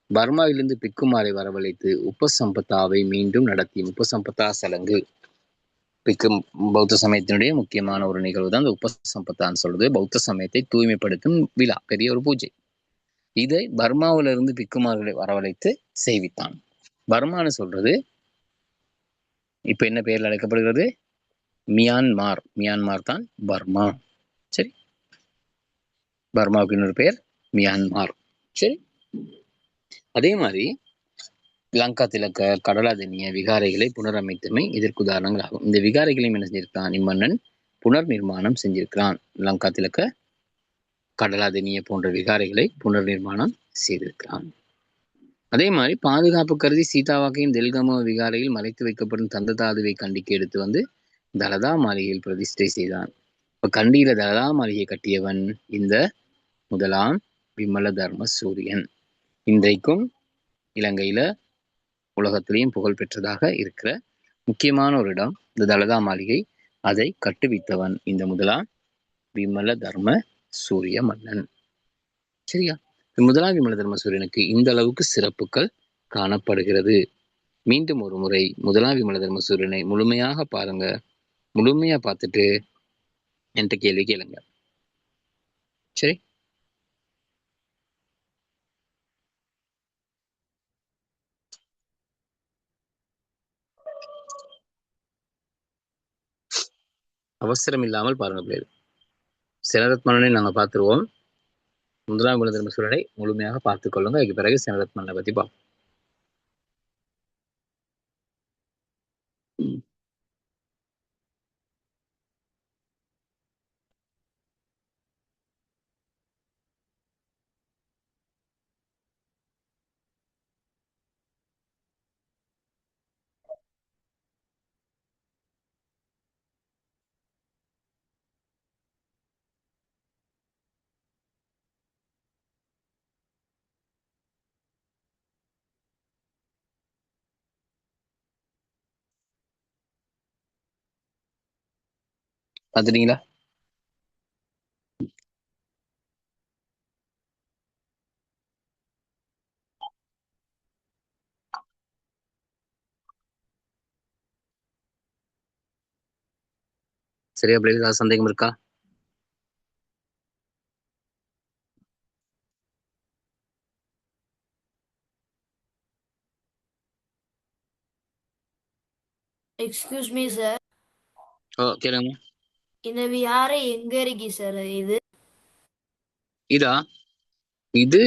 பர்மாவிலிருந்து பிக்குமாரை வரவழைத்து உபசம்பத்தாவை மீண்டும் நடத்தி, உபசம்பத்தா சலங்கு பௌத்த சமயத்தினுடைய முக்கியமான ஒரு நிகழ்வு தான் இந்த உபசம்பத்தான்னு சொல்றது. பௌத்த சமயத்தை தூய்மைப்படுத்தும் விழா, பெரிய ஒரு பூஜை. இதை பர்மாவில இருந்து பிக்குமார்களை வரவழைத்து செய்வித்தான். பர்மான்னு சொல்றது இப்ப என்ன பெயர்ல அழைக்கப்படுகிறது? மியான்மார். மியான்மார் தான் பர்மா. சரி, பர்மாவுக்கு இன்னொரு பேர் மியான்மார். சரி, அதே மாதிரி லங்கா திலக்க, கடலாதெனிய விகாரைகளை புனரமைத்தமை இதற்கு உதாரணங்கள் ஆகும். இந்த விகாரைகளையும் என்ன செஞ்சிருக்கான் இம்மன்னன் புனர் நிர்மாணம் செஞ்சிருக்கிறான். லங்கா திலக்க, கடலாதெனிய போன்ற விகாரைகளை புனர் நிர்மாணம் செய்திருக்கிறான். அதே மாதிரி பாதுகாப்பு கருதி சீதாவாக்கையும் தெல்கமோ விகாரையில் மறைத்து வைக்கப்படும் தந்த தாதுவை கண்டிக்கு எடுத்து வந்து தலதா மாளிகையில் பிரதிஷ்டை செய்தான். இப்ப கண்டியில தலதா மாளிகை கட்டியவன் இந்த முதலாம் விமல தர்ம சூரியன். இன்றைக்கும் இலங்கையில உலகத்திலையும் புகழ் பெற்றதாக இருக்கிற முக்கியமான ஒரு இடம் இந்த தலதா மாளிகை. அதை கட்டுவித்தவன் இந்த முதலாம் விமல தர்ம சூரிய மன்னன். சரியா? முதலாம் விமல தர்ம சூரியனுக்கு இந்த அளவுக்கு சிறப்புகள் காணப்படுகிறது. மீண்டும் ஒரு முறை முதலாம் விமல தர்ம சூரியனை முழுமையாக பாருங்க. முழுமையா பார்த்துட்டு என்கிட்ட கேள்வி கேளுங்க. சரி, அவசரம் இல்லாமல் பாருங்க பிள்ளைகள். சேனரத்மன்னனை நாங்கள் பார்த்துருவோம். முதலாம் விமல தர்ம சூரியனை முழுமையாக பார்த்துக் கொள்ளுங்க. அதுக்கு பிறகு சேனரத்மன்னனை பத்தி பார்ப்போம். பார்த்துட்டீங்களா? சரியா பிள்ளைகள்? ஏதாவது சந்தேகம் இருக்கா? எக்ஸ்கியூஸ் மீ சார், கேளுங்க. இந்த விஹாரை எங்க இருக்கு சார்? இதா இது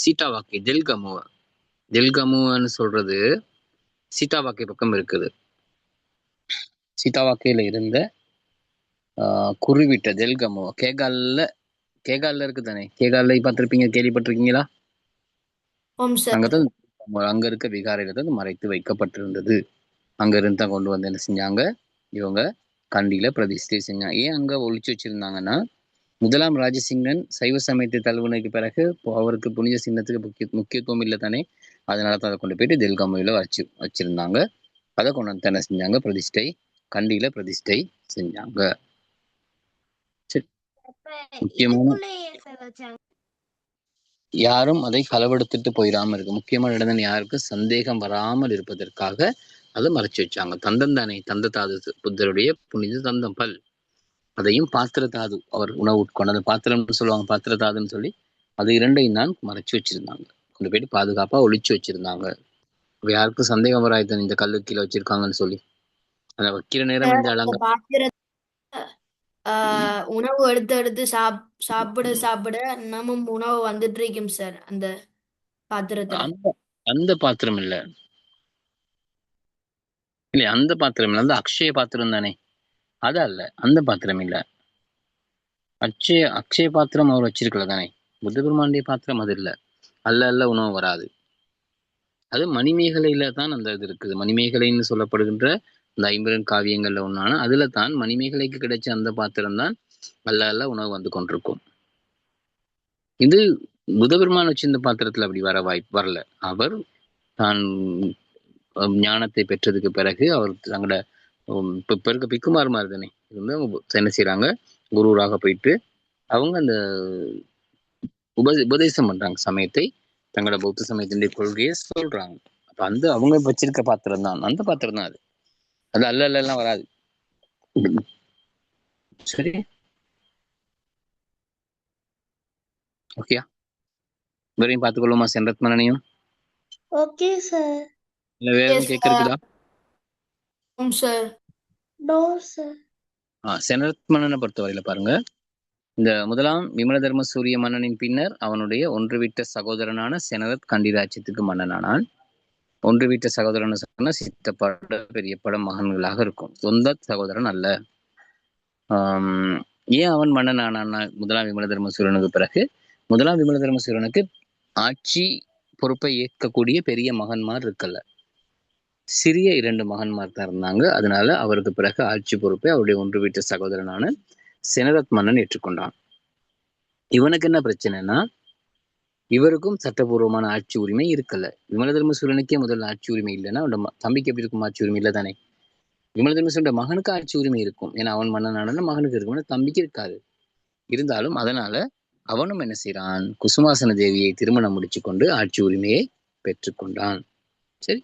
சீட்டாவாக்கை தெல்கமுவ. தெல்கமுவன்னு சொல்றது சீட்டாவாக்கை பக்கம் இருக்குது. சீட்டாவாக்கையில இருந்த குருவிட்ட தெல்கமுவ கேகால்ல இருக்கு தானே. கேகால்ல பார்த்திருப்பீங்க, கேள்விப்பட்டிருக்கீங்களா? அங்கதான் அங்க இருக்க விகாரையில தான் மறைத்து வைக்கப்பட்டிருந்தது. அங்க இருந்து தான் கொண்டு வந்து என்ன செஞ்சாங்க இவங்க கண்டியில பிரதிஷ்டை செஞ்சாங்க. ஏன் அங்க ஒழிச்சு வச்சிருந்தாங்கன்னா, முதலாம் ராஜசிங்கன் சைவ சமயத்தை தழுவுனதுக்கு பிறகு அவருக்கு புனித சின்னத்துக்கு முக்கியத்துவம் இல்லை தானே. அதனால தான் அதை கொண்டு போயிட்டு தெல்கமுயில வச்சிருந்தாங்க. அதை கொண்டு வந்து என்ன செஞ்சாங்க பிரதிஷ்டை கண்டியில பிரதிஷ்டை செஞ்சாங்க. சரி, முக்கியமான யாரும் அதை களவெடுத்துட்டு போயிடாம இருக்கு. முக்கியமான இடம் யாருக்கும் சந்தேகம் வராமல் இருப்பதற்காக அதை மறைச்சு வச்சாங்க. தந்தம் தானே, தந்த தாது புத்தருடைய புனித தந்தம் பல். அதையும் பாத்திர தாது அவர் உணவு உட்கொண்ட அந்த பாத்திரம்னு சொல்லுவாங்க, பாத்திர தாதுன்னு சொல்லி, அது இரண்டையும் தான் மறைச்சு வச்சிருந்தாங்க. கொண்டு போயிட்டு பாதுகாப்பா ஒழிச்சு வச்சிருந்தாங்க. யாருக்கும் சந்தேகம் வராது இந்த கல்லு கீழே வச்சிருக்காங்கன்னு சொல்லி. அதை வைக்கிற நேரம் இந்த அலங்க உணவு எடுத்து எடுத்து சாப்பிட நம்ம உணவு வந்துட்டு இருக்கும் சார் அந்த பாத்திரத்துல. அந்த பாத்திரம் இல்ல, அந்த பாத்திரம் இல்ல, அந்த அக்ஷய பாத்திரம் தானே. அது அல்ல, அந்த பாத்திரம் இல்ல. அக்ஷய பாத்திரம் அவர் வச்சிருக்கல தானே. புத்த பெருமானுடைய பாத்திரம் அது இல்ல. அல்ல உணவு வராது. அது மணிமேகலையில தான் அந்த இது இருக்குது. மணிமேகலைன்னு சொல்லப்படுகின்ற இந்த 50 காவியங்கள்ல ஒன்னான அதுல தான் மணிமேகலைக்கு கிடைச்ச அந்த பாத்திரம் தான் அல்ல உணவு வந்து கொண்டிருக்கும். இது புதபெருமான் வச்சிருந்த பாத்திரத்துல அப்படி வரல. அவர் தான் ஞானத்தை பெற்றதுக்கு பிறகு அவர் தங்களோட இப்ப இருக்க பிக்குமார்மார் தானே இருந்து என்ன செய்யறாங்க, குருவராக போயிட்டு அவங்க அந்த உபதேசம் பண்றாங்க சமயத்தை, தங்களோட பௌத்த சமயத்தினுடைய கொள்கையை சொல்றாங்க. அப்ப அந்த அவங்க வச்சிருக்க பாத்திரம் தான் அந்த பாத்திரம் தான் அது. அது அல்ல எல்லாம் வராது. சரி, ஓகே. இவரையும் பார்த்துக்கொள்ளுமா சென்றத்மனையும்? Okay sir. இல்ல வேற எதுவும் கேட்கறதுக்குதா? No sir. செனரத்மனனை பொறுத்தவரையில பாருங்க, இந்த முதலாம் விமலதர்ம சூரிய மன்னனின் பின்னர் அவனுடைய ஒன்றுவிட்ட சகோதரனான செனரத் கண்டி ராஜ்யத்துக்கு மன்னனானான். ஒன்றுவிட்ட சகோதரன் சொன்னா சித்தப்பட பெரியப்பட மகன்களாக இருக்கும், சொந்த சகோதரன் அல்ல. ஏன் அவன் மன்னன் ஆனான்னா முதலாம் விமலதர்ம சூரியனுக்கு பிறகு முதலாம் விமலதர்ம சூரியனுக்கு ஆட்சி பொறுப்பை ஏற்கக்கூடிய பெரிய மகன்மார் இருக்கல, சிறிய 2 மகன்மார் தான் இருந்தாங்க. அதனால அவருக்கு பிறகு ஆட்சி பொறுப்பை அவருடைய ஒன்று வீட்டு சகோதரனான செனரத் மன்னன் ஏற்றுக்கொண்டான். இவனுக்கு என்ன பிரச்சனைனா, இவருக்கும் சட்டபூர்வமான ஆட்சி உரிமை இருக்கல. விமலதர்ம சூரியனுக்கே முதல்ல ஆட்சி உரிமை இல்லைன்னா அவனோட தம்பிக்கு எப்படி இருக்கும் ஆட்சி உரிமை இல்லை தானே. விமலதர்ம சூரியன் மகனுக்கு ஆட்சி உரிமை இருக்கும், ஏன்னா அவன் மன்னனான மகனுக்கு இருக்கும், தம்பிக்கு இருக்காது. இருந்தாலும் அதனால அவனும் என்ன செய்யறான், குசுமாசன தேவியை திருமணம் முடிச்சு கொண்டு ஆட்சி உரிமையை பெற்றுக்கொண்டான். சரி,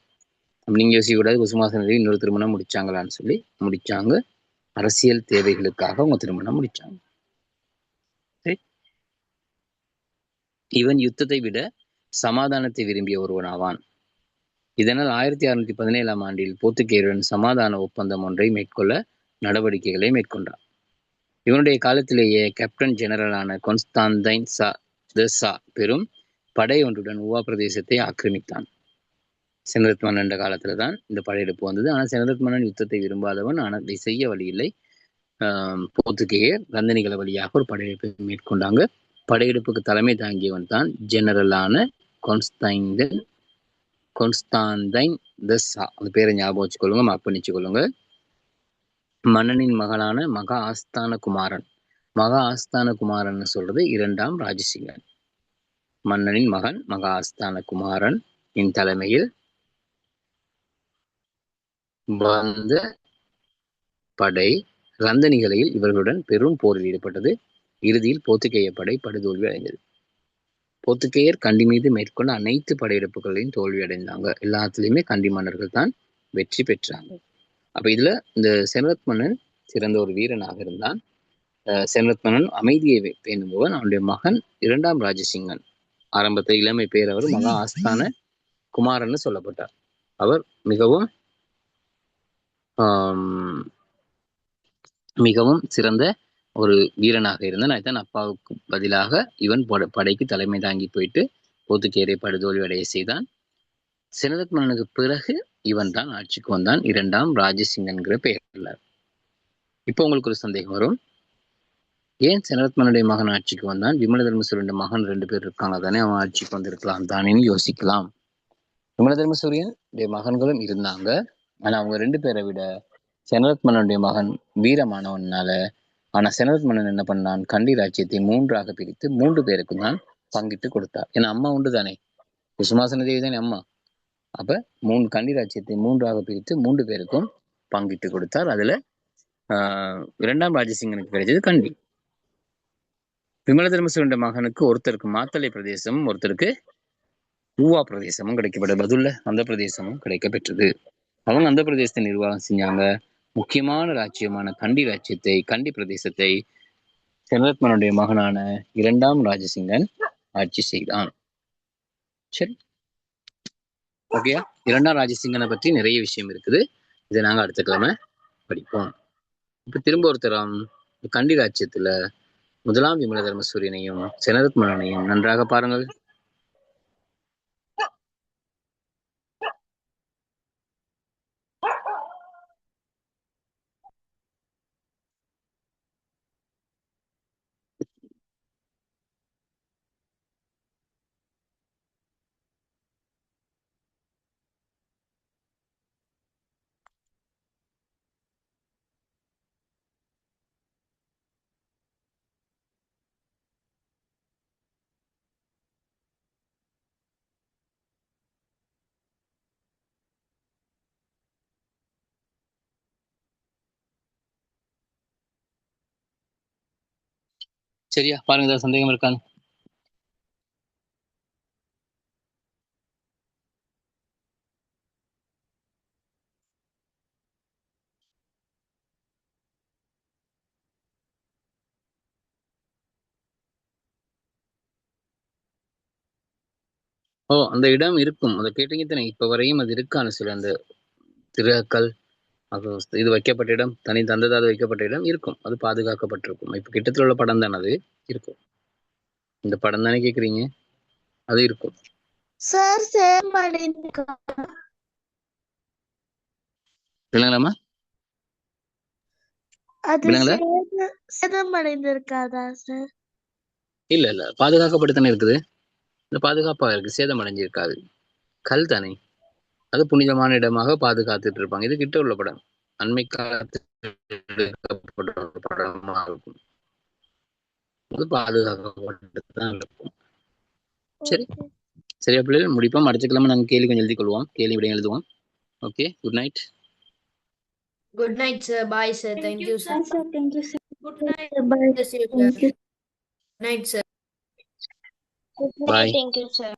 நீங்க யோசிக்கக்கூடாது குசுமாசன தேவி இன்னொரு திருமணம் முடிச்சாங்களான்னு சொல்லி. முடிச்சாங்க, அரசியல் தேவைகளுக்காக அவங்க திருமணம் முடிச்சாங்க. சரி, இவன் யுத்தத்தை விட சமாதானத்தை விரும்பிய ஒருவனாவான். இதனால் 1617 ஆண்டில் போர்த்துகேயருடன் சமாதான ஒப்பந்தம் ஒன்றை மேற்கொள்ள நடவடிக்கைகளை மேற்கொண்டான். இவனுடைய காலத்திலேயே கேப்டன் ஜெனரலான கொன்ஸ்டாந்தைன் சா பெரும் படை ஒன்றுடன் ஊவா பிரதேசத்தை ஆக்கிரமித்தான். செனரத் மன்னன் காலத்துல தான் இந்த படையெடுப்பு வந்தது. ஆனால் செனரத் மன்னன் யுத்தத்தை விரும்பாதவன், ஆனால் அதை செய்ய வழி இல்லை. போர்த்துகேயர் ரந்தனிகளை வழியாக ஒரு படையெடுப்பை மேற்கொண்டாங்க. படையெடுப்புக்கு தலைமை தாங்கியவன் தான் ஜெனரலான கொன்ஸ்டாந்தைன் த சா. அந்த பேரை ஞாபகம் வச்சுக்கொள்ளுங்க, மார்க் பண்ணிச்சுக்கொள்ளுங்க. மன்னனின் மகளான மகா ஆஸ்தான குமாரன். மகா ஆஸ்தான குமாரன் சொல்றது 2ஆம் ராஜசிங்கன். மன்னனின் மகன் மகா ஆஸ்தான குமாரன் இன் தலைமையில் வந்த படை ரந்தனிகளில் இவர்களுடன் பெரும் போரில் ஈடுபட்டது. இறுதியில் போர்த்துகேய படை படுதோல்வி அடைந்தது. போர்த்துகேயர் கண்டி மீது மேற்கொண்ட அனைத்து படையெடுப்புகளையும் தோல்வி அடைந்தாங்க. எல்லாத்துலயுமே கண்டி மன்னர்கள் தான் வெற்றி பெற்றாங்க. அப்ப இதுல இந்த செனரத் மன்னன் சிறந்த ஒரு வீரனாக இருந்தான். செனரத் மன்னன் அமைதியை பேணுபவன். அவனுடைய மகன் 2ஆம் ராஜசிங்கன், ஆரம்பத்தில் இளமை பேர் அவர் மகா ஆஸ்தான குமாரன் சொல்லப்பட்டார். அவர் மிகவும் மிகவும் சிறந்த ஒரு வீரனாக இருந்தான். அதுதான் அப்பாவுக்கு பதிலாக இவன் படைக்கு தலைமை தாங்கி போயிட்டு போர்த்துகேயரை படுதோல்வி அடைய செய்தான். செனரத் மன்னனுக்கு பிறகு இவன் தான் ஆட்சிக்கு வந்தான், 2ஆம் ராஜசிங்கன்கிற பெயர்ல. இப்போ உங்களுக்கு ஒரு சந்தேகம் வரும், ஏன் செனரத் மன்னனுடைய மகன் ஆட்சிக்கு வந்தான்? விமலதர்ம சூரியன் மகன் 2 பேர் இருக்காங்க தானே, அவன் ஆட்சிக்கு வந்திருக்கலாம் தானேன்னு யோசிக்கலாம். விமலதர்ம சூரியனுடைய மகன்களும் இருந்தாங்க, ஆனா அவங்க 2 பேரை விட செனரத் மன்னனுடைய மகன் வீரமானவனால, ஆனா செனரத் மன்னன் என்ன பண்ணான், கண்டி ராஜ்யத்தை 3ஆக பிரித்து 3 பேருக்கும் தான் பங்கிட்டு கொடுத்தார். ஏன்னா அம்மா உண்டு தானே, குசுமாசன தேவி தானே அம்மா. அப்ப 3 கண்டி ராஜ்யத்தை 3ஆக பிரித்து 3 பேருக்கும் பங்கிட்டு கொடுத்தார். அதுல 2ஆம் ராஜசிங்கனுக்கு கிடைச்சது கண்டி. விமலதர்ம சூரியனுடைய மகனுக்கு ஒருத்தருக்கு மாத்தளை பிரதேசமும் ஒருத்தருக்கு ஊவா பிரதேசமும் கிடைக்கப்பட்டது. பதுல்ல அந்த பிரதேசமும் கிடைக்கப்பெற்றது. அவங்க அந்த பிரதேசத்தை நிர்வாகம் செஞ்சாங்க. முக்கியமான ராஜ்யமான கண்டி பிரதேசத்தை செனரத் மன்னனுடைய மகனான 2ஆம் ராஜசிங்கன் ஆட்சி செய்தான். சரி, ஓகேயா? 2ஆம் ராஜசிங்கனை பற்றி நிறைய விஷயம் இருக்குது, இதை நாங்க அடுத்த கிழமை படிப்போம். இப்ப திரும்ப ஒருத்தரம் கண்டி ராஜ்யத்துல முதலாம் விமலதர்ம சூரியனையும் செனரத் மன்னனையும் நன்றாக பாருங்கள். சரியா, பாருங்க, ஏதாவது சந்தேகம் இருக்காங்க? அந்த இடம் இருக்கும், அதை கேட்டீங்க தானே, இப்ப வரையும் அது இருக்கான்னு சொல்லி, அந்த திருகக்கல் அது இது வைக்கப்பட்ட இடம், தனி தந்ததாது வைக்கப்பட்ட இடம் இருக்கும், அது பாதுகாக்கப்பட்டிருக்கும். இப்ப கிட்டத்தில் உள்ள படம் தானே அது இருக்கும். இந்த படம் தானே கேக்குறீங்க, அது இருக்கும். சார் சேதமடைந்திருக்கா இல்லைங்களாம்மா? அது இல்லைங்களா? சேதமடைந்திருக்காதா சார்? இல்ல பாதுகாக்கப்பட்டு தானே இருக்குது. இந்த பாதுகாப்பா இருக்கு, சேதம் அடைஞ்சிருக்காது. கல் தானே, அது புனிதமான இடமாக பாதுகாத்துட்டு இருப்பாங்க. இது கிட்ட உள்ள படம், அண்மை காலத்தில் எடுக்கப்பட்ட ஒரு படமா இருக்கும். அது பாதுகாக்கப்பட்டு தான் இருக்கும். சரி, சரியா பிள்ளைகள், முடிப்போம். அடுத்த கிழமை நாங்கள் கேள்வி கொஞ்சம் எழுதி கொள்வோம், கேள்வி விடையும் எழுதுவோம். Okay, good night. Good night sir. Bye sir. Thank you sir. Thank you sir. Good night. Bye. Bless you, sir. Thank you. Night sir. Bye. Thank you sir.